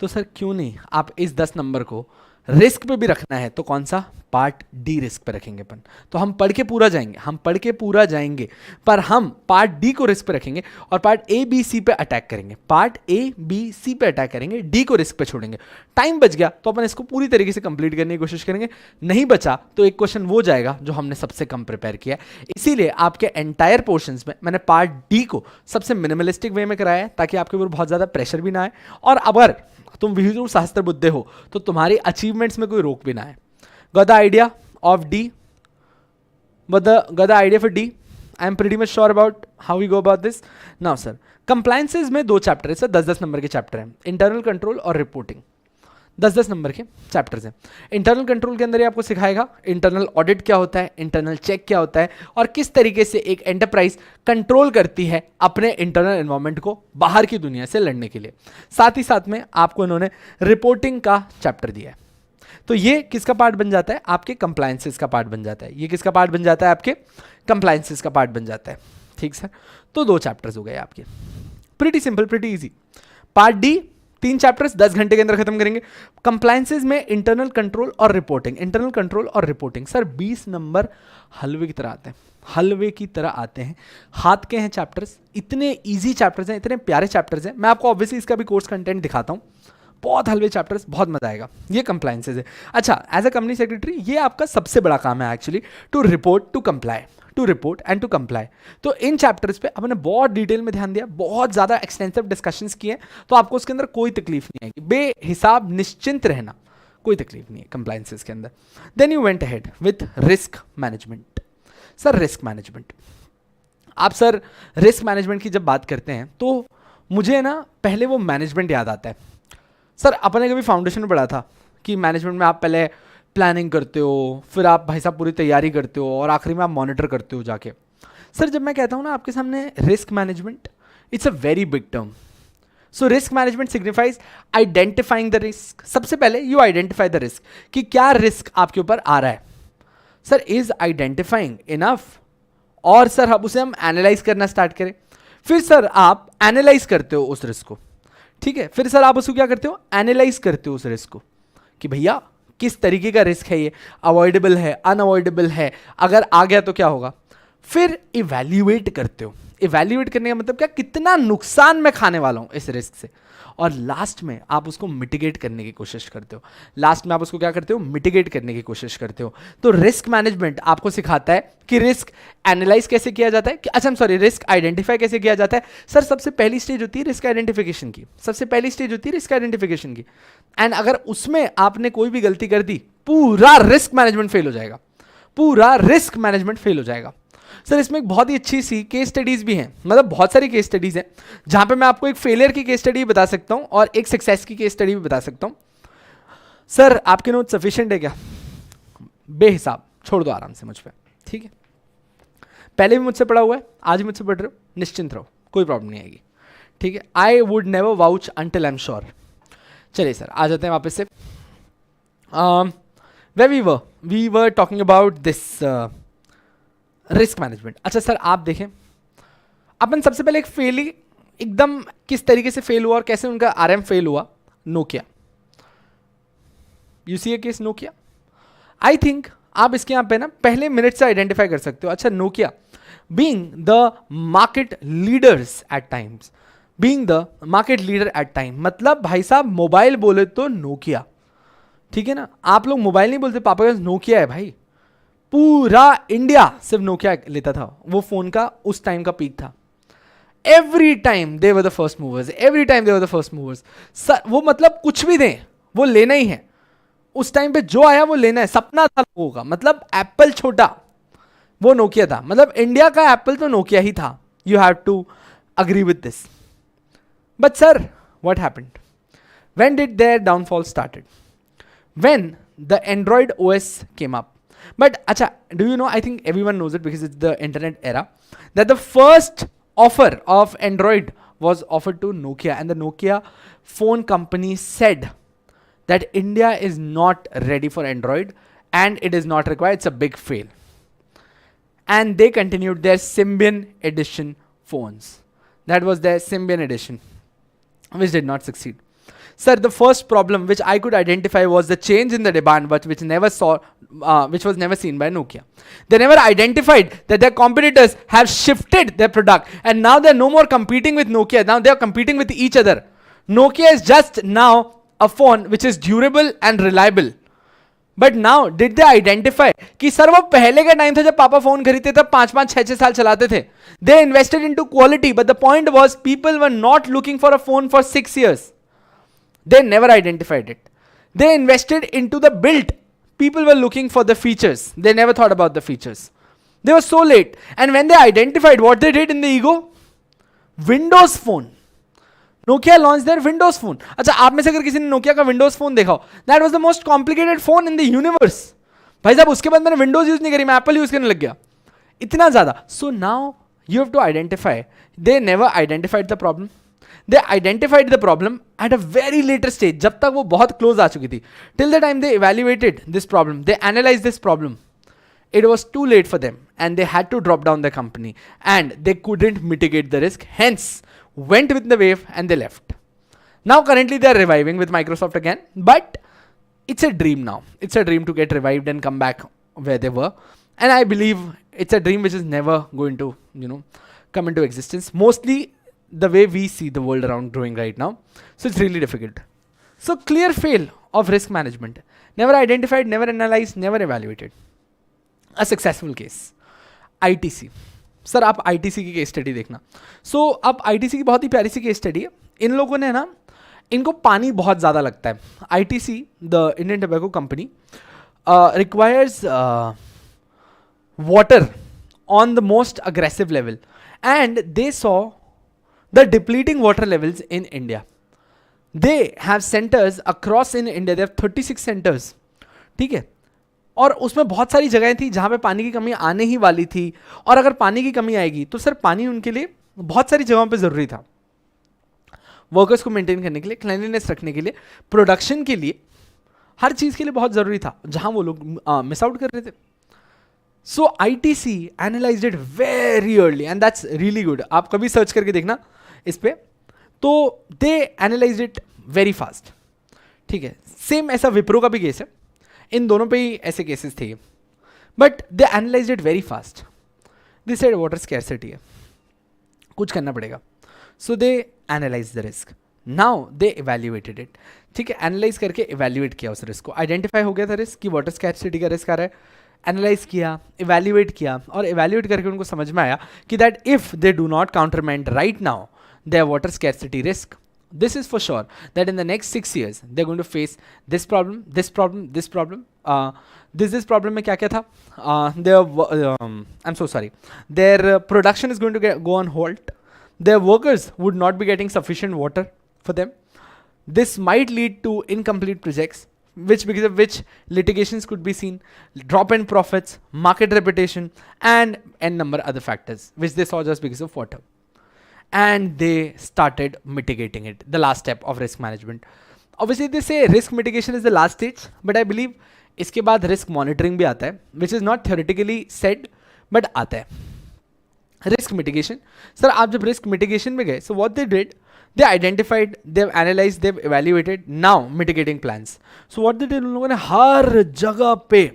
तो सर क्यों नहीं आप इस 10 नंबर को रिस्क पे भी रखना है तो कौन सा, पार्ट डी रिस्क पे रखेंगे अपन। तो हम पढ़ के पूरा जाएंगे, हम पढ़ के पूरा जाएंगे, पर हम पार्ट डी को रिस्क पे रखेंगे और पार्ट ए बी सी पे अटैक करेंगे, पार्ट ए बी सी पे अटैक करेंगे, डी को रिस्क पे छोड़ेंगे। टाइम बच गया तो अपन इसको पूरी तरीके से कंप्लीट करने की कोशिश करेंगे, नहीं बचा तो एक क्वेश्चन वो जाएगा जो हमने सबसे कम प्रिपेयर किया है। इसीलिए आपके एंटायर पोर्शंस में मैंने पार्ट डी को सबसे मिनिमलिस्टिक वे में कराया है ताकि आपके ऊपर बहुत ज्यादा प्रेशर भी ना आए, और अगर तुम विहितु सहस्त्र बुद्धे हो तो तुम्हारी अचीवमेंट्स में कोई रोक भी ना है। Got the idea of D, got the idea for D. I am pretty much sure about how we go about this now sir. Compliances में 2 चैप्टर है सर, 10-10 नंबर के चैप्टर हैं, इंटरनल कंट्रोल और रिपोर्टिंग। 10-10 नंबर के chapters हैं। Internal control के अंदर ये आपको सिखाएगा इंटरनल ऑडिट क्या होता है, इंटरनल चेक क्या होता है, और किस तरीके से एक एंटरप्राइज कंट्रोल करती है अपने इंटरनल एनवायरनमेंट को बाहर की दुनिया से लड़ने के लिए। साथ ही साथ में आपको इन्होंने रिपोर्टिंग का चैप्टर दिया है। तो ये किसका पार्ट बन जाता है, आपके कंप्लायंसेस का पार्ट बन जाता है। ये किसका पार्ट बन जाता है, आपके कंप्लायंसेस का पार्ट बन जाता है। ठीक सर, तो 2 चैप्टर्स हो गए आपके, pretty simple, pretty easy. Part D 3 chapters 10 घंटे के अंदर खत्म करेंगे। कंप्लायंसेस में इंटरनल कंट्रोल और रिपोर्टिंग, इंटरनल कंट्रोल और रिपोर्टिंग। सर 20 नंबर हलवे की तरह आते हैं, हलवे की तरह आते हैं, हाथ के हैं चैप्टर्स, इतने इजी चैप्टर्स हैं, इतने प्यारे चैप्टर्स हैं। मैं आपको ऑब्वियसली इसका भी कोर्स कंटेंट दिखाता हूँ, बहुत हलवे चैप्टर्स, बहुत मजा आएगा। ये कंप्लायंसेस है। अच्छा, एज अ कंपनी सेक्रेटरी ये आपका सबसे बड़ा काम है actually, to report, to comply, to report and to comply. तो इन चैप्टर्स पे हमने बहुत डिटेल में ध्यान दिया, बहुत ज्यादा एक्सटेंसिव डिस्कशंस किए, तो आपको उसके अंदर कोई तकलीफ नहीं आएगी, बेहिसाब निश्चिंत रहना, कोई तकलीफ नहीं है कंप्लायंसेस के अंदर। Then you went ahead with risk management. Sir risk management, आप सर रिस्क मैनेजमेंट की जब बात करते हैं तो मुझे ना पहले वो मैनेजमेंट याद आता है। सर अपने कभी फाउंडेशन में पढ़ा था कि मैनेजमेंट में आप पहले प्लानिंग करते हो, फिर आप भाई साहब पूरी तैयारी करते हो, और आखिरी में आप मॉनिटर करते हो जाके। सर जब मैं कहता हूँ ना आपके सामने risk management, it's a very big term. So risk management signifies identifying the risk. सबसे पहले यू आइडेंटिफाई द रिस्क कि क्या रिस्क आपके ऊपर आ रहा है। सर इज आइडेंटिफाइंग इनफ, और सर अब उसे हम एनालाइज करना स्टार्ट करें। फिर सर आप एनालाइज करते हो उस रिस्क को, ठीक है। फिर सर आप उसको क्या करते हो, एनालाइज करते हो उस रिस्क को कि भैया किस तरीके का रिस्क है, ये अवॉइडेबल है, अनअवॉइडेबल है, अगर आ गया तो क्या होगा। फिर इवैल्यूएट करते हो। इवैल्यूएट करने का मतलब क्या, कितना नुकसान मैं खाने वाला हूं इस रिस्क से, और लास्ट में आप उसको मिटिगेट करने की कोशिश करते हो। लास्ट में आप उसको क्या करते हो, मिटिगेट करने की कोशिश करते हो। तो रिस्क मैनेजमेंट आपको सिखाता है कि रिस्क एनालाइज कैसे किया जाता है, कि अच्छा सॉरी रिस्क आइडेंटिफाई कैसे किया जाता है। सर सबसे पहली स्टेज होती है रिस्क आइडेंटिफिकेशन की, सबसे पहली स्टेज होती है रिस्क आइडेंटिफिकेशन की, एंड अगर उसमें आपने कोई भी गलती कर दी, पूरा रिस्क मैनेजमेंट फेल हो जाएगा, पूरा रिस्क मैनेजमेंट फेल हो जाएगा। सर इसमें एक बहुत ही अच्छी सी केस स्टडीज भी हैं, मतलब बहुत सारी केस स्टडीज हैं जहां पे मैं आपको एक फेलियर की केस स्टडी बता सकता हूं और एक सक्सेस की केस स्टडी भी बता सकता हूं। सर आपके नोट सफिशिएंट है क्या, बेहिसाब छोड़ दो आराम से मुझ पे, ठीक है। पहले भी मुझसे पढ़ा हुआ है, आज भी मुझसे पढ़ रहे हो, निश्चिंत रहो, कोई प्रॉब्लम नहीं आएगी, ठीक है। I would never vouch until I am sure. चलिए सर आ जाते हैं वापस से। Way we were talking about this risk management. अच्छा सर आप देखें, अपन सबसे पहले एक फेल ही एकदम किस तरीके से फेल हुआ और कैसे उनका आरएम फेल हुआ, Nokia. You see a case Nokia, I think आप इसके यहां पे ना पहले मिनट से आइडेंटिफाई कर सकते हो। अच्छा Nokia being the market leaders at times, being the market leader at time, मतलब भाई साहब मोबाइल बोले तो नोकिया, ठीक है ना। आप लोग मोबाइल नहीं बोलते, पापा का नोकिया है भाई, पूरा इंडिया सिर्फ नोकिया लेता था, वो फोन का उस टाइम का पीक था। Every time they were the first movers, every time they were the first movers. वो मतलब कुछ भी दें वो लेना ही है, उस टाइम पे जो आया वो लेना है, सपना था लोगों का। मतलब एप्पल छोटा, वो नोकिया था, मतलब इंडिया का एप्पल तो नोकिया ही था। You have to agree with this. But sir what happened, when did their downfall started, when the Android OS came up. But acha, do you know, I think everyone knows it because it's the internet era, that the first offer of Android was offered to Nokia, and the Nokia phone company said that India is not ready for Android and it is not required, it's a big fail. And they continued their Symbian edition phones. That was their Symbian edition, which did not succeed. Sir, the first problem which I could identify was the change in the demand, but which was never seen by Nokia. They never identified that their competitors have shifted their product, and now they're no more competing with Nokia. Now they are competing with each other. Nokia is just now a phone which is durable and reliable. But now did they identify कि sir वो पहले का time था जब पापा phone खरीदते तब 5-5 6-6 साल चलाते थे. दे invested into quality, but the point was people were not looking for a phone for 6 years. They never identified it. They invested into the build. People were looking for the features. They never thought about the features. They were so late. And when they identified what they did in the ego, Windows Phone. Nokia launched their Windows Phone. अच्छा, आप में से अगर किसी ने Nokia का Windows Phone देखा हो, that was the most complicated phone in the universe. भाई साहब, उसके बाद मैंने Windows यूज नहीं करी, मैं Apple यूज करने लग गया, इतना ज्यादा. So now you have to identify. They never identified the problem. They identified the problem at a very later stage, जब तक वो बहुत close आ चुकी थी. Till the time they evaluated this problem, they analyzed this problem, it was too late for them and they had to drop down the company and they couldn't mitigate the risk, hence went with the wave and they left. Now currently they are reviving with Microsoft again, but it's a dream now. It's a dream to get revived and come back where they were, and I believe it's a dream which is never going to, come into existence, mostly the way we see the world around growing right now. So it's really difficult. So clear fail of risk management. Never identified, never analyzed, never evaluated. A successful case. ITC. Sir आप ITC की case study देखना. सो अब ITC की बहुत ही प्यारी सी case study है. इन लोगों ने ना, इनको पानी बहुत ज़्यादा लगता है. ITC, the Indian tobacco company, requires water on the most aggressive level, and they saw the depleting water levels in India. They have centers across in India. They have 36 centers. ठीक है, और उसमें बहुत सारी जगहें थी जहाँ पे पानी की कमी आने ही वाली थी, और अगर पानी की कमी आएगी तो सर पानी उनके लिए बहुत सारी जगहों पे ज़रूरी था. वर्कर्स को मेंटेन करने के लिए, क्लीनलीनेस रखने के लिए, प्रोडक्शन के लिए, हर चीज़ के लिए बहुत ज़रूरी था, जहाँ वो लोग मिस आउट कर रहे थे. सो ITC analysed it very early and that's really good. आप कभी सर्च करके देखना इस पे. तो दे एनालाइज्ड इट वेरी फास्ट. ठीक है, सेम ऐसा विप्रो का भी केस है. इन दोनों पे ही ऐसे केसेस थे, but they analysed it very fast. This side water scarcity है, कुछ करना पड़ेगा. So they analyse the risk. Now they evaluated it. ठीक है, एनालाइज करके इवैल्यूएट किया उस रिस्क को. आइडेंटिफाई हो गया था रिस्क कि वाटर स्कैर्सिटी का रिस्क आ रहा है. एनालाइज किया, इवैल्यूएट किया, और इवैल्यूएट करके उनको समझ में आया कि that if they do not countermand right now their water scarcity risk, this is for sure that in the next 6 years they're going to face this problem, this problem, this problem. This problem में क्या क्या था? I'm so sorry. Their production is going to go on hold. Their workers would not be getting sufficient water for them. This might lead to incomplete projects, because of which litigations could be seen, drop in profits, market reputation, and n number other factors which they saw just because of water. And they started mitigating it, the last step of risk management. Obviously they say risk mitigation is the last stage, but I believe इसके बाद risk monitoring भी आता है, which is not theoretically said, but आता है. Risk mitigation, sir आप जब risk mitigation में गए, so what they did, they identified, they've analyzed, they've evaluated, now mitigating plans. So what they did, उन लोगों ने हर जगह पे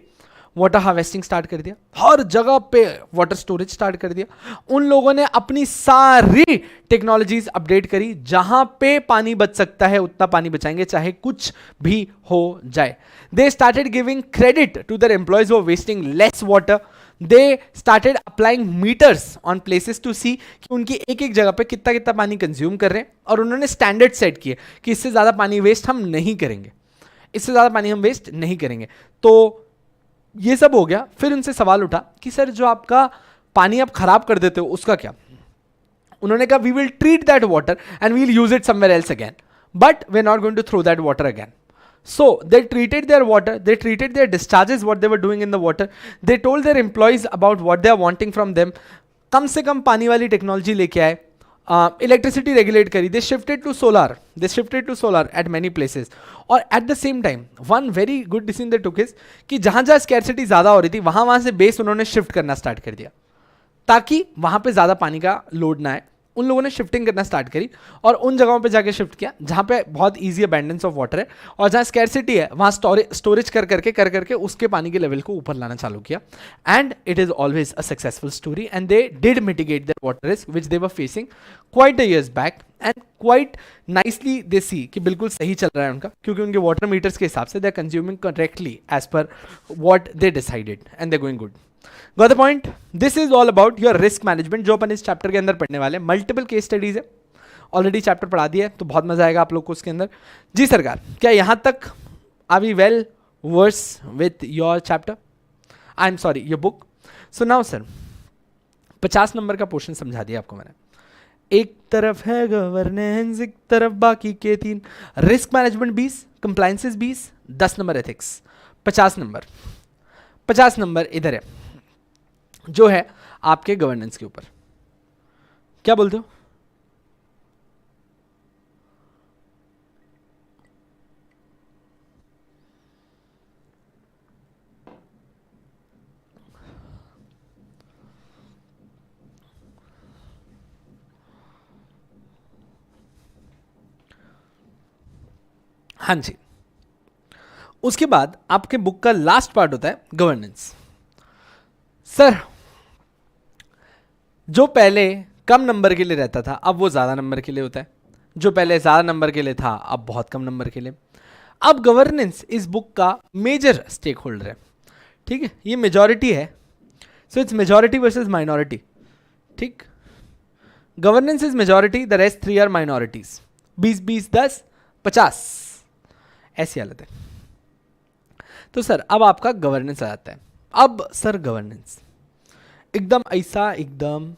वाटर हार्वेस्टिंग स्टार्ट कर दिया, हर जगह पे वाटर स्टोरेज स्टार्ट कर दिया. उन लोगों ने अपनी सारी टेक्नोलॉजीज अपडेट करी, जहां पे पानी बच सकता है उतना पानी बचाएंगे, चाहे कुछ भी हो जाए. They started giving credit to their employees who are wasting less water. They started applying meters on places to see कि उनकी एक एक जगह पे कितना कितना पानी कंज्यूम कर रहे हैं, और उन्होंने स्टैंडर्ड सेट किए कि इससे ज़्यादा पानी वेस्ट हम नहीं करेंगे, इससे ज़्यादा पानी हम वेस्ट नहीं करेंगे. तो ये सब हो गया. फिर उनसे सवाल उठा कि सर जो आपका पानी आप खराब कर देते हो उसका क्या? उन्होंने कहा we will treat that water and we will use it somewhere else again, but we are not going to throw that water again. So they treated their water, they treated their discharges, what they were doing in the water. They told their employees about what they are wanting from them. कम से कम पानी वाली technology लेके आए, electricity regulate करी. They shifted to solar at many places. और at the same time one very good decision they took is कि जहाँ जहाँ स्कैर्सिटी ज़्यादा हो रही थी वहाँ से बेस उन्होंने शिफ्ट करना स्टार्ट कर दिया, ताकि वहाँ पे ज़्यादा पानी का लोड ना आए उन लोगों ने शिफ्टिंग करना स्टार्ट करी और उन जगहों पे जाके शिफ्ट किया जहाँ पे बहुत ईजी अबेंडेंस ऑफ वाटर है और जहाँ स्कैरसिटी है वहाँ स्टोरेज कर करके उसके पानी के लेवल को ऊपर लाना चालू किया. And it is always a successful story and they did mitigate their water risk which they were facing quite a years back and quite nicely they see कि बिल्कुल सही चल रहा है उनका, क्योंकि उनके वाटर मीटर्स के हिसाब से they are consuming correctly as per what they decided and they going good. Got the point? This is all about your risk management जो अपन इस चैप्टर के अंदर पढ़ने वाले. मल्टीपल केस स्टडीज है, ऑलरेडी चैप्टर पढ़ा दिया है तो बहुत मजा आएगा आप लोग को उसके अंदर. जी सरकार, क्या यहाँ तक are we well versed with your chapter? I am sorry, your book. So now sir, 50 number का पोर्शन समझा दिया आपको मैंने. एक तरफ है गवर्नेंस, एक तरफ बाकी के 3. Risk management 20, compliances 20, 10 number ethics. 50 number इधर है जो है आपके गवर्नेंस के ऊपर. क्या बोलते हो? हाँ जी. उसके बाद आपके बुक का लास्ट पार्ट होता है गवर्नेंस. सर, जो पहले कम नंबर के लिए रहता था अब वो ज़्यादा नंबर के लिए होता है, जो पहले ज़्यादा नंबर के लिए था अब बहुत कम नंबर के लिए. अब गवर्नेंस इस बुक का मेजर स्टेक होल्डर है. ठीक है, ये मेजॉरिटी है. So it's majority versus minority. ठीक, governance is majority, the rest 3 are minorities. 20-20, 10, 50 ऐसी हालत है. तो सर अब आपका गवर्नेंस आ जाता है. अब सर गवर्नेंस एकदम ऐसा, एकदम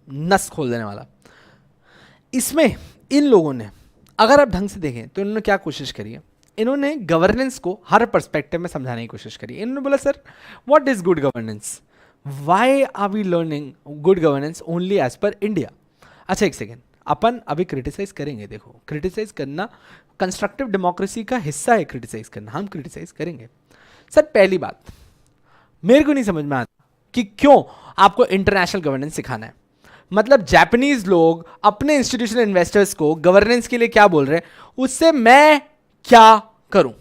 नस खोल देने वाला. इसमें इन लोगों ने, अगर आप ढंग से देखें तो इन्होंने क्या कोशिश करी है, इन्होंने गवर्नेंस को हर पर्सपेक्टिव में समझाने की कोशिश करी. इन्होंने बोला sir what is good governance, why are we learning good governance only as per India. अच्छा एक सेकेंड, अपन अभी क्रिटिसाइज करेंगे. देखो, क्रिटिसाइज करना कंस्ट्रक्टिव डेमोक्रेसी का हिस्सा है. क्रिटिसाइज करना, हम क्रिटिसाइज करेंगे. सर पहली बात मेरे को नहीं समझ में आता कि क्यों आपको इंटरनेशनल गवर्नेंस सिखाना है. मतलब जापानीज लोग अपने इंस्टीट्यूशनल इन्वेस्टर्स को गवर्नेंस के लिए क्या बोल रहे हैं, उससे मैं क्या करूं,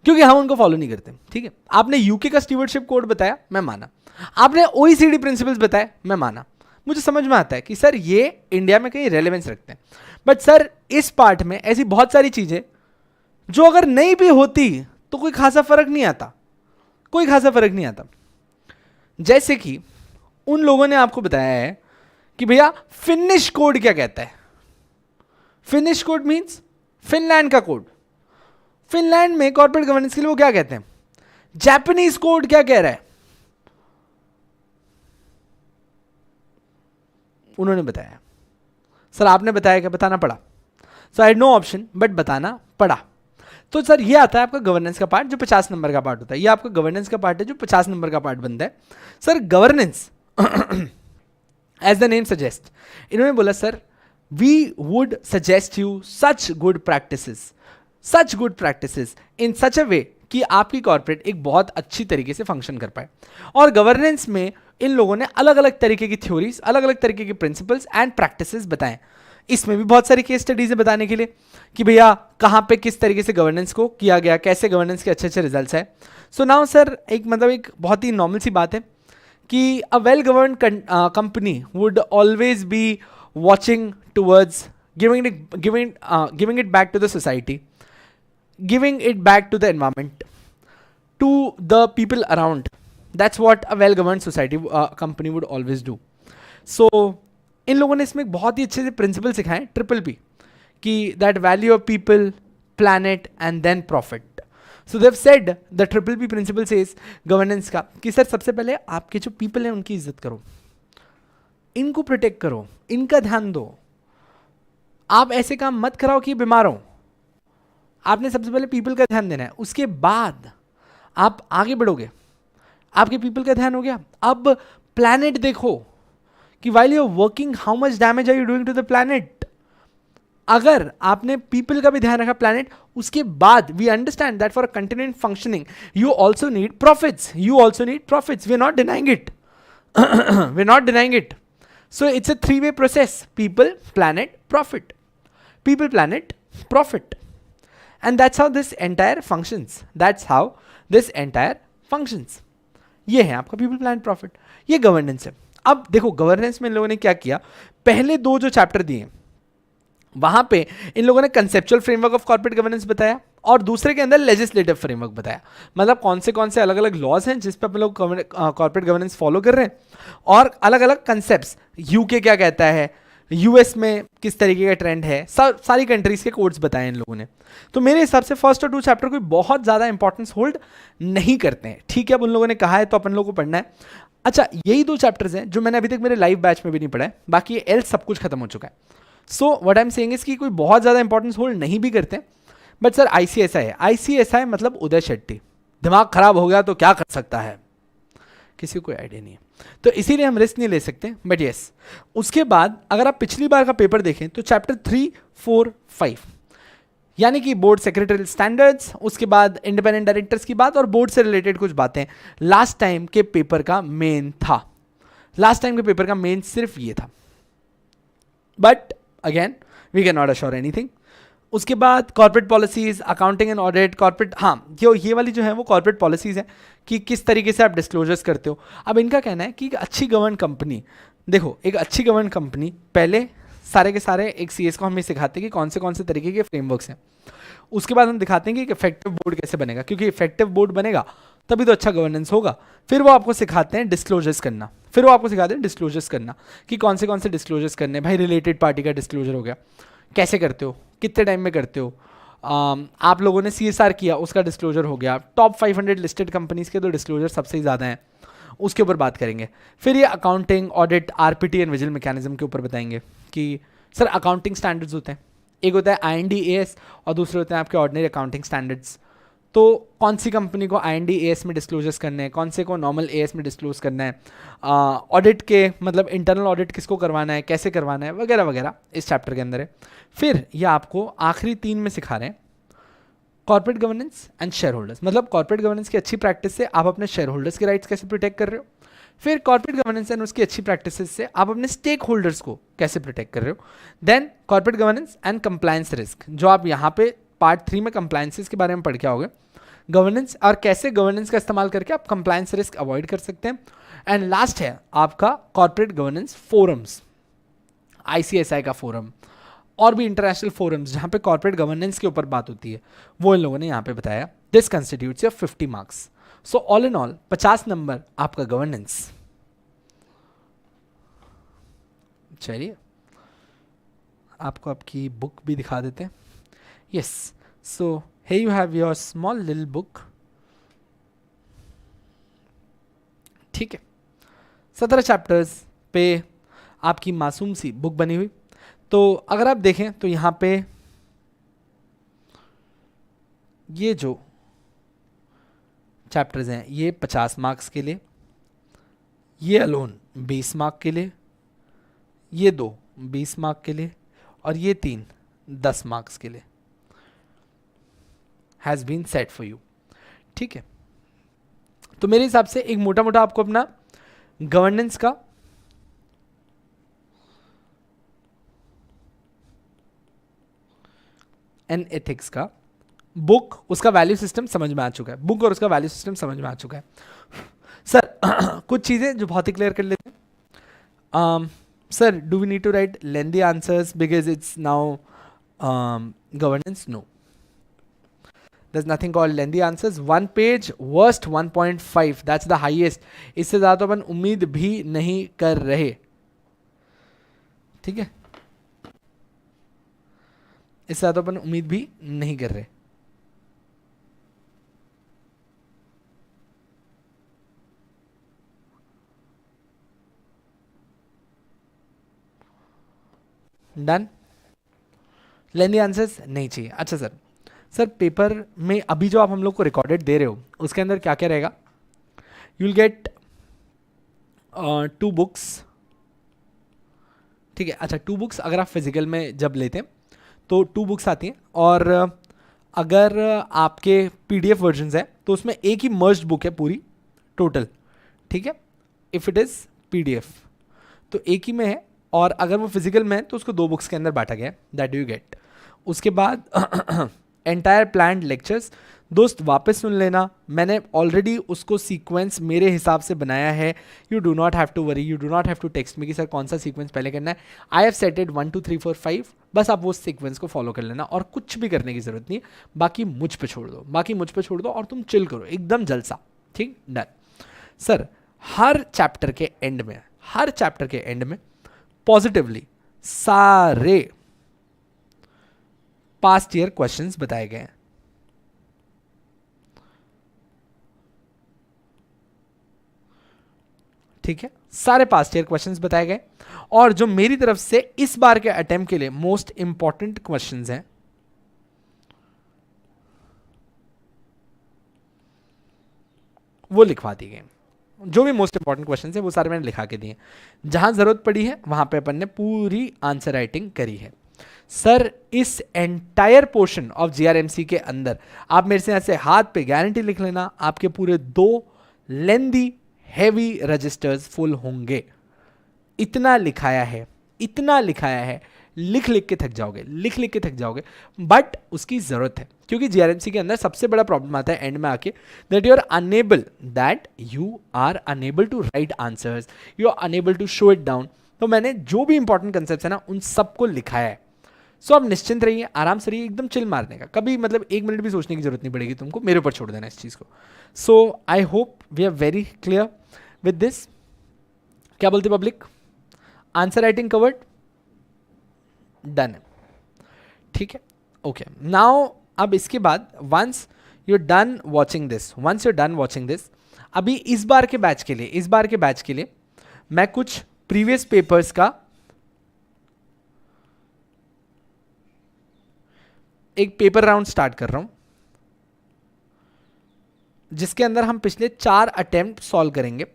क्योंकि हम उनको फॉलो नहीं करते. ठीक है, आपने यूके का स्टीवर्डशिप कोड बताया, मैं माना. आपने ओईसीडी प्रिंसिपल्स बताए, मैं माना. मुझे समझ में आता है कि सर ये इंडिया में कहीं रेलेवेंस रखते हैं. बट सर इस पार्ट में ऐसी बहुत सारी चीजें जो अगर नहीं भी होती तो कोई खासा फर्क नहीं आता, कोई खासा फर्क नहीं आता. जैसे कि उन लोगों ने आपको बताया है कि भैया फिनिश कोड क्या कहता है. फिनिश कोड मींस फिनलैंड का कोड. फिनलैंड में कॉर्पोरेट गवर्नेंस के लिए वो क्या कहते हैं. जापानीज कोड क्या कह रहा है, उन्होंने बताया. सर आपने बताया क्या, बताना पड़ा. So I had no option but बताना पड़ा. तो सर ये आता है आपका गवर्नेंस का पार्ट जो 50 नंबर का पार्ट होता है. ये आपका गवर्नेंस का पार्ट है जो 50 नंबर का पार्ट बनता है. Sir governance as the name suggest, इन्होंने बोला sir we would suggest you such good practices in such a way कि आपकी कॉर्पोरेट एक बहुत अच्छी तरीके से फंक्शन कर पाए. और गवर्नेंस में इन लोगों ने अलग अलग तरीके की थ्योरीज, अलग अलग तरीके के प्रिंसिपल्स एंड प्रैक्टिसेस बताएं. इसमें भी बहुत सारी केस स्टडीज है बताने के लिए कि भैया कहाँ पे किस तरीके से गवर्नेंस को किया गया, कैसे गवर्नेंस के अच्छे अच्छे रिजल्ट्स है. सो नाउ सर एक मतलब एक बहुत ही नॉर्मल सी बात है कि a well governed company would always be watching towards giving it back to the society, giving it back to the environment, to the people around. That's what a well governed society company would always do. So इन लोगों ने इसमें बहुत ही अच्छे से principle सिखाए, triple P, कि that value of people, planet and then profit. So they've said the triple P principle says governance का कि सर सबसे पहले आपके जो पीपल हैं उनकी इज्जत करो, इनको प्रोटेक्ट करो, इनका ध्यान दो. आप ऐसे काम मत कराओ कि बीमार हो. आपने सबसे पहले पीपल का ध्यान देना है, उसके बाद आप आगे बढ़ोगे. आपके पीपल का ध्यान हो गया. अब प्लैनेट देखो कि while you're working how much damage are you doing to the planet. अगर आपने पीपल का भी ध्यान रखा, प्लैनेट, उसके बाद we understand that for a continuing functioning you also need profits. We are not denying it. So it's a three-way process: people, planet, profit. People, planet, profit. And that's how this entire functions. That's how this entire functions. ये है आपका people, plan, profit. ये governance है. अब देखो governance में इन लोगों ने क्या किया, पहले दो जो चैप्टर दिए वहां पे इन लोगों ने conceptual framework of corporate governance बताया और दूसरे के अंदर लेजिस्लेटिव फ्रेमवर्क बताया. मतलब कौन से अलग अलग लॉज हैं जिस पे अपन लोग कॉर्पोरेट गवर्नेंस फॉलो कर रहे हैं और अलग अलग कंसेप्ट्स, यूके क्या कहता है, यूएस में किस तरीके का ट्रेंड है, सारी कंट्रीज के कोड्स बताए इन लोगों ने. तो मेरे हिसाब से फर्स्ट और टू चैप्टर कोई बहुत ज़्यादा इंपॉर्टेंस होल्ड नहीं करते हैं. ठीक है, अब उन लोगों ने कहा है तो अपन लोगों को पढ़ना है. अच्छा, यही दो चैप्टर्स हैं जो मैंने अभी तक मेरे लाइव बैच में भी नहीं पढ़ा है, बाकी एल सब कुछ खत्म हो चुका है. सो what I am saying is कि कोई बहुत ज़्यादा इंपॉर्टेंस होल्ड नहीं भी करते. बट सर आईसीएसआई है, आईसीएसआई मतलब उदय शेट्टी, दिमाग खराब हो गया तो क्या कर सकता है, किसी को कोई आइडिया नहीं है. तो इसीलिए हम रिस्क नहीं ले सकते. बट यस, उसके बाद अगर आप पिछली बार का पेपर देखें तो चैप्टर 3, 4, 5 यानी कि बोर्ड सेक्रेटरी स्टैंडर्ड्स, उसके बाद इंडिपेंडेंट डायरेक्टर्स की बात और बोर्ड से रिलेटेड कुछ बातें लास्ट टाइम के पेपर का मेन था. लास्ट टाइम के पेपर का मेन सिर्फ ये था. But again we can not assure anything. उसके बाद corporate policies, accounting and audit, corporate, हाँ ये वाली जो है वो कॉर्पोरेट पॉलिसीज है कि किस तरीके से आप डिस्क्लोजर्स करते हो. अब इनका कहना है कि एक अच्छी गवर्न कंपनी, देखो एक अच्छी गवर्न कंपनी पहले सारे के सारे एक सीएस को हमें सिखाते हैं कि कौन से तरीके के फ्रेमवर्क्स हैं. उसके बाद हम दिखाते हैं कि एक इफेक्टिव बोर्ड कैसे बनेगा, क्योंकि इफेक्टिव बोर्ड बनेगा तभी तो अच्छा गवर्नेंस होगा. फिर वो आपको सिखाते हैं डिस्क्लोजर्स करना, कि कौन से डिस्क्लोजर्स करने. भाई रिलेटेड पार्टी का डिस्क्लोजर हो गया, कैसे करते हो, कितने टाइम में करते हो. आप लोगों ने CSR किया, उसका डिस्क्लोजर हो गया. टॉप 500 लिस्टेड कंपनीज के तो डिस्क्लोजर सबसे ज़्यादा हैं, उसके ऊपर बात करेंगे. फिर ये accounting, audit, RPT and vigil mechanism के ऊपर बताएंगे कि सर अकाउंटिंग स्टैंडर्ड्स होते हैं, एक होता है IND-AS और दूसरे होते हैं आपके ऑर्डिनरी अकाउंटिंग स्टैंडर्ड्स. तो कौन सी कंपनी को IND-AS में डिस्क्लोजर्स करने हैं, कौन से को नॉर्मल AS में डिस्क्लोज करना है, ऑडिट के मतलब इंटरनल ऑडिट किसको करवाना है, कैसे करवाना है, वगैरह वगैरह इस चैप्टर के अंदर है. फिर ये आपको आखिरी 3 में सिखा रहे हैं corporate governance and share holders. मतलब कॉर्पोरेट गवर्नेंस की अच्छी प्रैक्टिस से आप अपने शेयर होल्डर्स के राइट्स कैसे प्रोटेक्ट कर रहे हो. फिर कॉर्पोरेट गवर्नेंस एंड उसकी अच्छी प्रैक्टिसेस से आप अपने स्टेक होल्डर्स को कैसे प्रोटेक्ट कर रहे हो. Then corporate governance and compliance risk, जो आप यहाँ पे पार्ट 3 में कंप्लायंसेस के बारे में पढ़ के आओगे. गवर्नेंस और कैसे गवर्नेंस का इस्तेमाल करके आप कंप्लायंस रिस्क अवॉइड कर सकते हैं. एंड लास्ट है आपका कॉर्पोरेट गवर्नेंस फोरम्स, ICSI का फोरम और भी इंटरनेशनल फोरम्स जहाँ पे कॉर्पोरेट गवर्नेंस के ऊपर बात होती है, वो इन लोगों ने यहाँ पे बताया. This constitutes your 50 marks. So all in all 50 number आपका गवर्नेंस. चलिए आपको आपकी बुक भी दिखा देते हैं. Yes, so here you have your small little book. ठीक है, 17 चैप्टर्स पे आपकी मासूम सी बुक बनी हुई. तो अगर आप देखें तो यहाँ पे ये जो चैप्टर्स हैं ये 50 मार्क्स के लिए, ये अलोन 20 मार्क के लिए, ये 2 20 मार्क के लिए और ये 3 10 मार्क्स के लिए has been set for you. ठीक है, तो मेरे हिसाब से एक मोटा मोटा आपको अपना गवर्नेंस का एंड एथिक्स का बुक, उसका वैल्यू सिस्टम समझ में आ चुका है. बुक और उसका वैल्यू सिस्टम समझ में आ चुका है. सर कुछ चीज़ें जो बहुत ही क्लियर कर लेते हैं. Sir do we need to write lengthy answers because it's now governance? No, there's nothing called lengthy answers. 1 page, worst 1.5, that's the highest. इससे ज़्यादा तो अपन उम्मीद भी नहीं कर रहे. ठीक है, इससे ज़्यादा अपन उम्मीद भी नहीं कर रहे. डन, लेंदी आंसर्स नहीं चाहिए. अच्छा सर पेपर में अभी जो आप हम लोग को रिकॉर्डेड दे रहे हो उसके अंदर क्या क्या रहेगा? You will get 2 books. ठीक है, अच्छा 2 बुक्स अगर आप फिजिकल में जब लेते हैं तो 2 बुक्स आती हैं. और अगर आपके PDF वर्जन्स है तो उसमें एक ही मर्ज्ड बुक है पूरी टोटल. ठीक है, इफ़ इट इज़ PDF. तो एक ही में है, और अगर वो फिजिकल में है तो उसको 2 बुक्स के अंदर बांटा गया है, दैट यू गेट। उसके बाद एंटायर प्लान्ड लेक्चर्स, दोस्त वापस सुन लेना, मैंने ऑलरेडी उसको सीक्वेंस मेरे हिसाब से बनाया है। You do not have to worry, you do not have to text me कि सर कौन सा सीक्वेंस पहले करना है। आई हैव सेट इट 1 2 3 4 5, बस आप वो सीक्वेंस को फॉलो कर लेना और कुछ भी करने की जरूरत नहीं है, बाकी मुझ पे छोड़ दो, बाकी मुझ पे छोड़ दो और तुम चिल करो एकदम जलसा, ठीक, डन। सर हर चैप्टर के एंड में, हर चैप्टर के एंड में पॉजिटिवली सारे पास्ट ईयर क्वेश्चंस बताए गए हैं। ठीक है, सारे पास्ट ईयर क्वेश्चंस बताए गए, और जो मेरी तरफ से इस बार के अटेम्प्ट के लिए मोस्ट इंपॉर्टेंट क्वेश्चंस हैं वो लिखवा दिए गए। जो भी मोस्ट इंपॉर्टेंट क्वेश्चन है वो सारे मैंने लिखा के दिए। जहां जरूरत पड़ी है वहां पे अपन ने पूरी आंसर राइटिंग करी है। सर इस एंटायर पोर्शन ऑफ जीआरएमसी के अंदर आप मेरे से ऐसे हाथ पे गारंटी लिख लेना, आपके पूरे 2 लेंदी हैवी रजिस्टर्स फुल होंगे। इतना लिखाया है, इतना लिखाया है, लिख लिख के थक जाओगे, लिख लिख के थक जाओगे, बट उसकी जरूरत है, क्योंकि जीआरएमसी के अंदर सबसे बड़ा प्रॉब्लम आता है एंड में आके, that you are unable to write answers, you are unable to show it down. तो मैंने जो भी इंपॉर्टेंट कंसेप्ट है ना उन सबको लिखाया है। सो अब निश्चिंत रहिए, आराम से रहिए, एकदम चिल मारने का, कभी मतलब 1 मिनट भी सोचने की जरूरत नहीं पड़ेगी तुमको, मेरे ऊपर छोड़ देना इस चीज को। So I hope we are very clear with this. क्या बोलते public? Answer writing covered, done है, ठीक है, ओके। नाउ अब इसके बाद once you done watching this, अभी इस बार के बैच के लिए मैं कुछ प्रीवियस पेपर्स का एक पेपर राउंड स्टार्ट कर रहा हूं, जिसके अंदर हम पिछले 4 अटेम्प्ट सॉल्व करेंगे,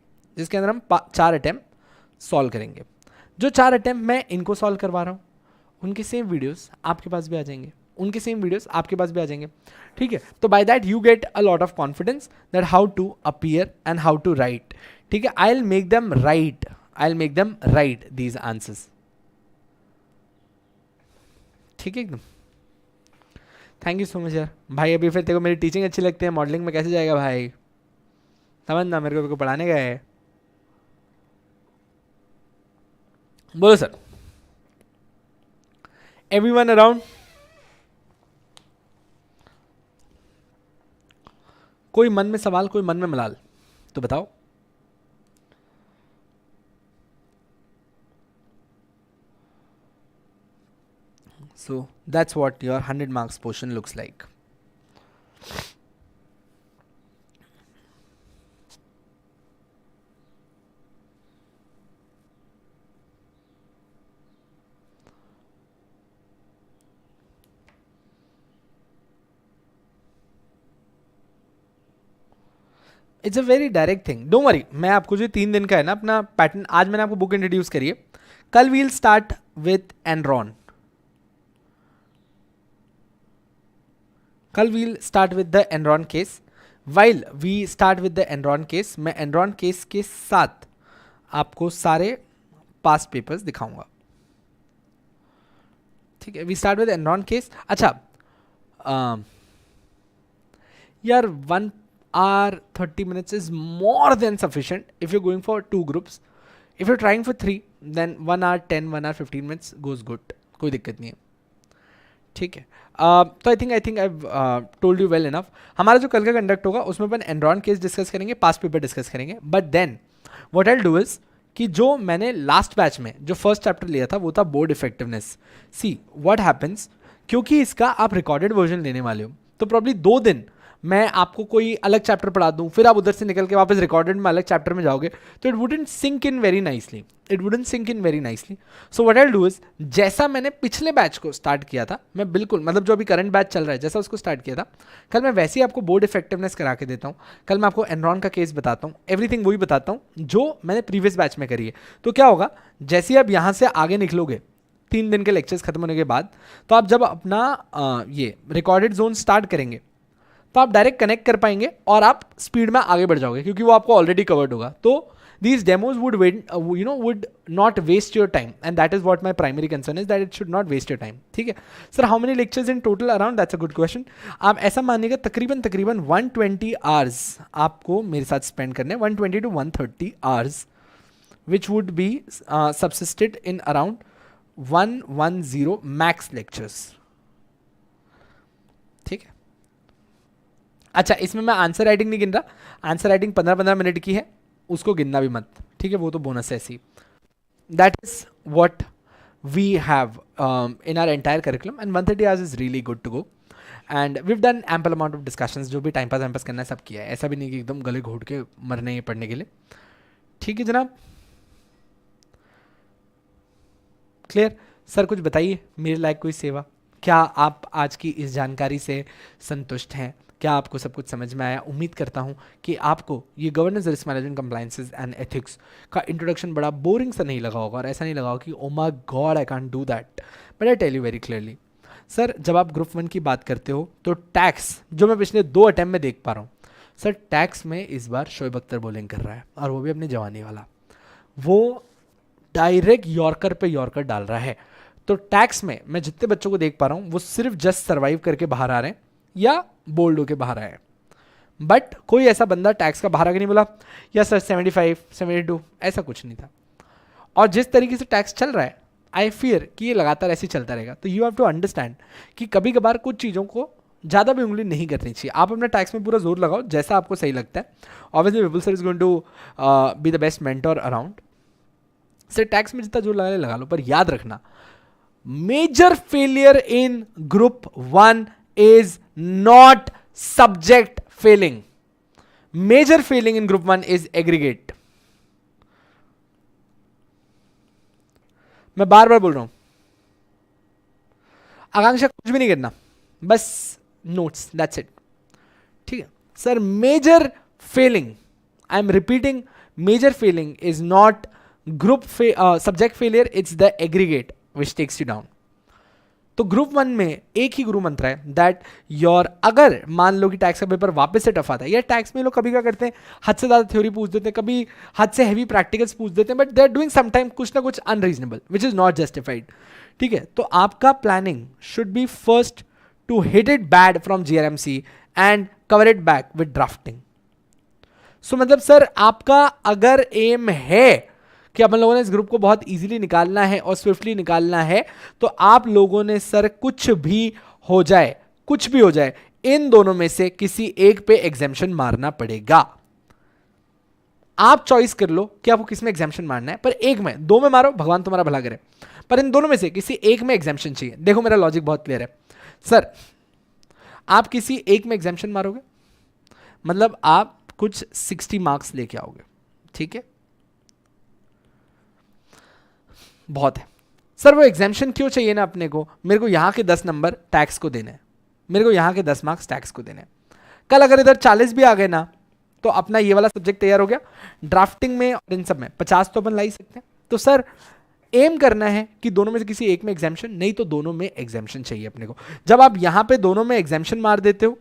जो 4 अटेम्प्ट मैं इनको सॉल्व करवा रहा हूं, उनके सेम वीडियोस आपके पास भी आ जाएंगे, ठीक है। तो by that you get a lot of confidence that how to appear and how to write, ठीक है। I will make them write these answers, ठीक है एकदम। थैंक यू सो मच यार भाई। अभी फिर तेरे को मेरी टीचिंग अच्छी लगती है, मॉडलिंग में कैसे जाएगा भाई, समझना, मेरे को पढ़ाने का है। बोलो सर, एवरीवन अराउंड, कोई मन में सवाल, कोई मन में मलाल, तो बताओ। So that's what your 100 marks portion looks like. It's a very direct thing, don't worry. मैं आपको जो 3 दिन का है ना अपना पैटर्न, आज मैंने आपको बुक इंट्रोड्यूस करी है, कल वील स्टार्ट विथ एनरॉन, कल we'll start with the Enron case. While we start with the Enron case, मैं एनरॉन केस के साथ आपको सारे पास्ट पेपर्स दिखाऊंगा, ठीक है। We start with Enron case. अच्छा यार 1 hour 30 minutes is more than sufficient if you're going for 2 groups. If you're trying for 3 then 1 hour 10, 1 hour 15 minutes goes good, कोई दिक्कत नहीं है, ठीक है। तो I think I told you well enough. हमारा जो कल का कंडक्ट होगा उसमें अपन एनरॉन केस डिस्कस करेंगे, पास्ट पेपर डिस्कस करेंगे, but then what I will do is कि जो मैंने लास्ट बैच में जो फर्स्ट चैप्टर लिया था वो था board effectiveness. See what happens, क्योंकि इसका आप रिकॉर्डेड वर्जन लेने वाले हो तो प्रॉब्ली 2 दिन मैं आपको कोई अलग चैप्टर पढ़ा दूं, फिर आप उधर से निकल के वापस रिकॉर्डेड में अलग चैप्टर में जाओगे, तो it wouldn't sink in very nicely, so what I will do is, जैसा मैंने पिछले बैच को स्टार्ट किया था, मैं बिल्कुल मतलब जो अभी करंट बैच चल रहा है जैसा उसको स्टार्ट किया था, कल मैं वैसे ही आपको बोर्ड इफेक्टिवनेस करा के देता हूँ। कल मैं आपको एनरॉन का केस बताता हूँ, एवरीथिंग वही बताता हूँ जो मैंने प्रीवियस बैच में करी है। तो क्या होगा, जैसे ही आप यहाँ से आगे निकलोगे 3 दिन के लेक्चर्स खत्म होने के बाद, तो आप जब अपना ये रिकॉर्डेड जोन स्टार्ट करेंगे तो आप डायरेक्ट कनेक्ट कर पाएंगे और आप स्पीड में आगे बढ़ जाओगे, क्योंकि वो आपको ऑलरेडी कवर्ड होगा। तो these demos would would not waste your time, and that is what my primary concern is, that it should not waste your time. ठीक है sir, how many lectures in total around? That's a good question. आप ऐसा मानिएगा तकरीबन 120 hours आपको मेरे साथ spend करने, 120 to 130 hours, which would be subsisted in around 110 max lectures. ठीक है, अच्छा इसमें मैं आंसर राइटिंग नहीं गिन रहा, आंसर राइटिंग 15-15 मिनट की है, उसको गिनना भी मत, ठीक है, वो तो बोनस है ऐसी. That is what we have in our entire curriculum, and 130 hours is really good to go. And we have done ample amount of discussions, जो भी टाइम पास करना है सब किया है, ऐसा भी नहीं कि एकदम गले घोट के मरने ही पढ़ने के लिए. ठीक है जनाब, क्लियर. सर कुछ बताइए, मेरे लायक कोई सेवा, क्या आप आज की इस जानकारी से संतुष्ट हैं? क्या आपको सब कुछ समझ में आया? उम्मीद करता हूं कि आपको ये governance, risk management, compliances and ethics का इंट्रोडक्शन बड़ा बोरिंग सा नहीं लगा होगा, और ऐसा नहीं लगा होगा कि oh my god I can't do that. But I tell you very clearly sir, जब आप ग्रुप 1 की बात करते हो तो टैक्स, जो मैं पिछले 2 अटेम्प्ट में देख पा रहा हूँ सर, टैक्स में इस बार शोएब अख्तर बॉलिंग कर रहा है, और वो भी अपनी जवानी वाला. वो डायरेक्ट यॉर्कर पे यॉर्कर डाल रहा है. तो टैक्स में मैं जितने बच्चों को देख पा रहा हूँ वो सिर्फ जस्ट सर्वाइव करके बाहर आ रहे हैं या बोल्ड होके बाहर आए हैं. बट कोई ऐसा बंदा टैक्स का बाहर आके नहीं बोला या सर 75, 72, ऐसा कुछ नहीं था. और जिस तरीके से टैक्स चल रहा है, आई फियर कि ये लगातार ऐसे ही चलता रहेगा. तो यू हैव टू अंडरस्टैंड कि कभी कभार कुछ चीज़ों को ज़्यादा भी उंगली नहीं करनी चाहिए. आप अपने टैक्स में पूरा जोर लगाओ जैसा आपको सही लगता है. Obviously Vipul sir is going to be the best mentor around. Sir tax में जितना जोर लगा लो, पर याद रखना major failure in group 1 is not subject failing. Major failing in group 1 is aggregate. मैं बार बार बोल रहा हूं, आकांक्षा कुछ भी नहीं करना, बस नोट्स, दैट्स इट. ठीक है sir, major failing, I am repeating, major failing is not group subject failure, it's the aggregate which takes you down. तो ग्रुप 1 में एक ही गुरु मंत्र है दैट योर, अगर मान लो कि टैक्स का पेपर वापस से टफ आता है, या टैक्स में लोग कभी क्या करते हैं, हद से ज़्यादा थ्योरी पूछ देते हैं, कभी हद से हैवी प्रैक्टिकल्स पूछ देते हैं, but they are doing sometime कुछ ना कुछ unreasonable which is not justified. ठीक है, तो आपका planning should be first to hit it bad from GRMC and cover it back with drafting. So मतलब सर आपका अगर एम है कि अपन लोगों ने इस ग्रुप को बहुत इजीली निकालना है और स्विफ्टली निकालना है, तो आप लोगों ने सर कुछ भी हो जाए, कुछ भी हो जाए, इन दोनों में से किसी एक पे एग्जेम्पशन मारना पड़ेगा. आप चॉइस कर लो कि आपको किस में एग्जेम्पशन मारना है, पर एक में, 2 में मारो, भगवान तुम्हारा भला करे, पर इन दोनों में से किसी एक में एग्जेम्पशन चाहिए. देखो मेरा लॉजिक बहुत क्लियर है सर, आप किसी एक में एग्जेम्पशन मारोगे मतलब आप कुछ 60 मार्क्स लेके आओगे. ठीक है, बहुत है सर. वो एग्जाम्शन क्यों चाहिए ना अपने को, मेरे को यहाँ के 10 नंबर टैक्स को देने हैं, मेरे को यहाँ के 10 मार्क्स टैक्स को देने हैं. कल अगर इधर 40 भी आ गए ना, तो अपना ये वाला सब्जेक्ट तैयार हो गया. ड्राफ्टिंग में और इन सब में 50 तो अपन ला ही सकते हैं. तो सर एम करना है कि दोनों में से किसी एक में एग्जाम्शन, नहीं तो दोनों में एग्जाम्शन चाहिए अपने को. जब आप यहाँ पे दोनों में एग्जाम्शन मार देते हो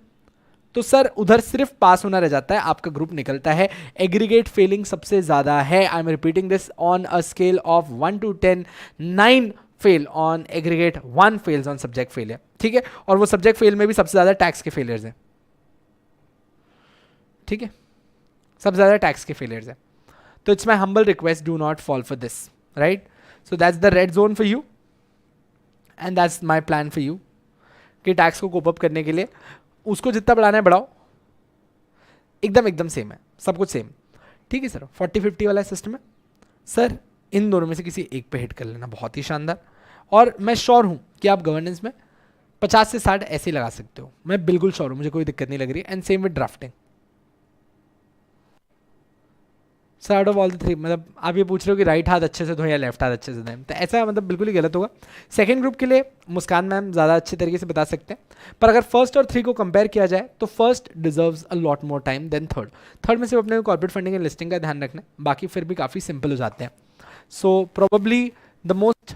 तो सर उधर सिर्फ पास होना रह जाता है, आपका ग्रुप निकलता है. एग्रीगेट फेलिंग सबसे ज्यादा है. आई am repeating this on a scale of 1 to 10, 9 fell on aggregate, 1 fails on subject failure. ठीक है, और वो सब्जेक्ट फेल में भी सबसे ज्यादा टैक्स के फेलियर्स हैं. ठीक है, सबसे ज्यादा टैक्स के फेलियर्स हैं. तो it's my humble request, do not fall for this, right. So that's the red zone for you and that's my plan for you कि टैक्स को कोप अप करने के लिए उसको जितना बढ़ाना है बढ़ाओ, एकदम सेम है, सब कुछ सेम. ठीक है सर, 40-50 वाला सिस्टम है सर. इन दोनों में से किसी एक पे हिट कर लेना, बहुत ही शानदार. और मैं श्योर हूं कि आप गवर्नेंस में 50 से 60 ऐसे ही लगा सकते हो, मैं बिल्कुल श्योर हूं, मुझे कोई दिक्कत नहीं लग रही. And same with drafting sir. Out of all the 3, मतलब आप ये पूछ रहे हो कि राइट हाथ अच्छे से धो या लेफ्ट हाथ अच्छे से धोएं, तो ऐसा मतलब बिल्कुल ही गलत होगा. सेकंड ग्रुप के लिए मुस्कान मैम ज़्यादा अच्छे तरीके से बता सकते हैं, पर अगर फर्स्ट और 3 को कंपेयर किया जाए तो first deserves a lot more time than third में सिर्फ अपने कॉर्पोरेट फंडिंग एंड लिस्टिंग का ध्यान रखना है, बाकी फिर भी काफ़ी सिंपल हो जाते हैं. So probably the most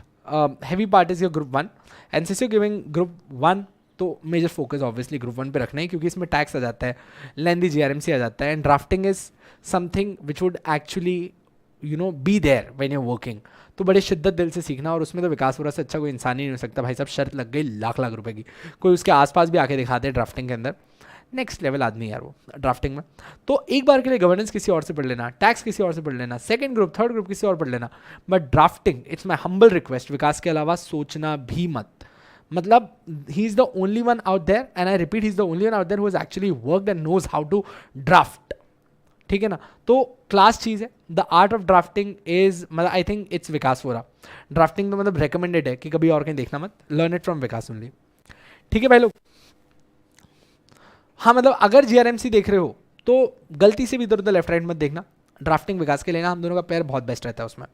heavy part is your group 1 and since you giving group 1, तो मेजर फोकस ऑब्वियसली ग्रुप 1 पे रखना है, क्योंकि इसमें टैक्स आ जाता है, लेंदी GRMC आ जाता है, and drafting is something which would actually you know be there when you working, तो बड़े शिद्दत दिल से सीखना। और उसमें तो विकास वोरा से अच्छा कोई इंसान ही नहीं हो सकता भाई साहब। शर्त लग गई लाख लाख रुपए की, कोई उसके आसपास भी आके दिखाते ड्राफ्टिंग के अंदर, नेक्स्ट लेवल आदमी यार वो ड्राफ्टिंग में। तो एक बार के लिए गवर्नेंस किसी और से पढ़ लेना, टैक्स किसी और से पढ़ लेना, सेकंड ग्रुप थर्ड ग्रुप किसी और पढ़ लेना, but drafting it's my humble request, Vikas के अलावा सोचना भी मत। मतलब he is the only one out there, and I repeat, he is the only one out there who has actually worked and knows how to draft. ठीक है ना, तो क्लास चीज़ है। The art of drafting is, मतलब I think it's Vikas Vora. Drafting तो मतलब recommended है कि कभी और कहीं देखना मत, learn it from Vikas only. ठीक है भाई लोग। हाँ मतलब अगर जीआरएमसी देख रहे हो तो गलती से भी इधर उधर लेफ्ट राइट मत देखना, ड्राफ्टिंग विकास के लेना, हम दोनों का पेयर बहुत बेस्ट रहता है उसमें।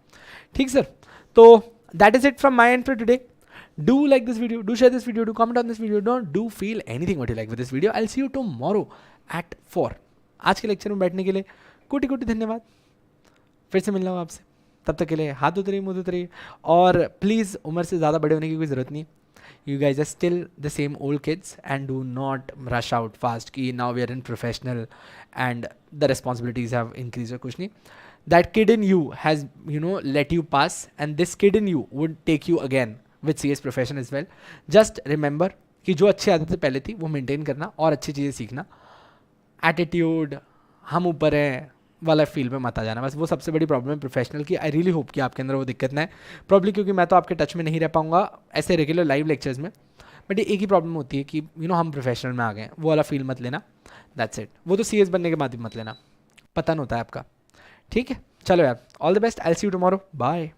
ठीक सर, तो that is it from my and for today. Do like this video, do share this video, do comment on this video, don't do feel anything what you like with this video. I'll see you tomorrow at 4. आज के lecture में बैठने के लिए कोटि कोटि धन्यवाद। फिर से मिलना होगा आपसे, तब तक के लिए हाथ धोते रहिए, मुँह धोते रहिए, और प्लीज़ उम्र से ज़्यादा बड़े होने की कोई ज़रूरत नहीं। You guys are still the same old kids, and do not rush out fast कि now we are in professional and the responsibilities have increased or कुछ नहीं। That kid in you has, you know, let you pass, and this kid in you would take you again with CS profession as well. Just remember कि जो अच्छी आदतें पहले थी वो maintain करना और अच्छी चीज़ें सीखना। एटीट्यूड हम ऊपर हैं वाला फील में मत आ जाना, बस वो सबसे बड़ी प्रॉब्लम है प्रोफेशनल की। आई रियली होप कि आपके अंदर वो दिक्कत ना है, प्रॉब्ली क्योंकि मैं तो आपके टच में नहीं रह पाऊंगा ऐसे रेगुलर लाइव लेक्चर्स में, बट ये एक ही प्रॉब्लम होती है कि यू नो हम प्रोफेशनल में आ गए, वो वाला फील मत लेना। दैट्स इट, वो तो CS बनने के बाद भी मत लेना, पता नहीं होता है आपका। ठीक है, चलो यार, all the best, I will see you tomorrow, bye.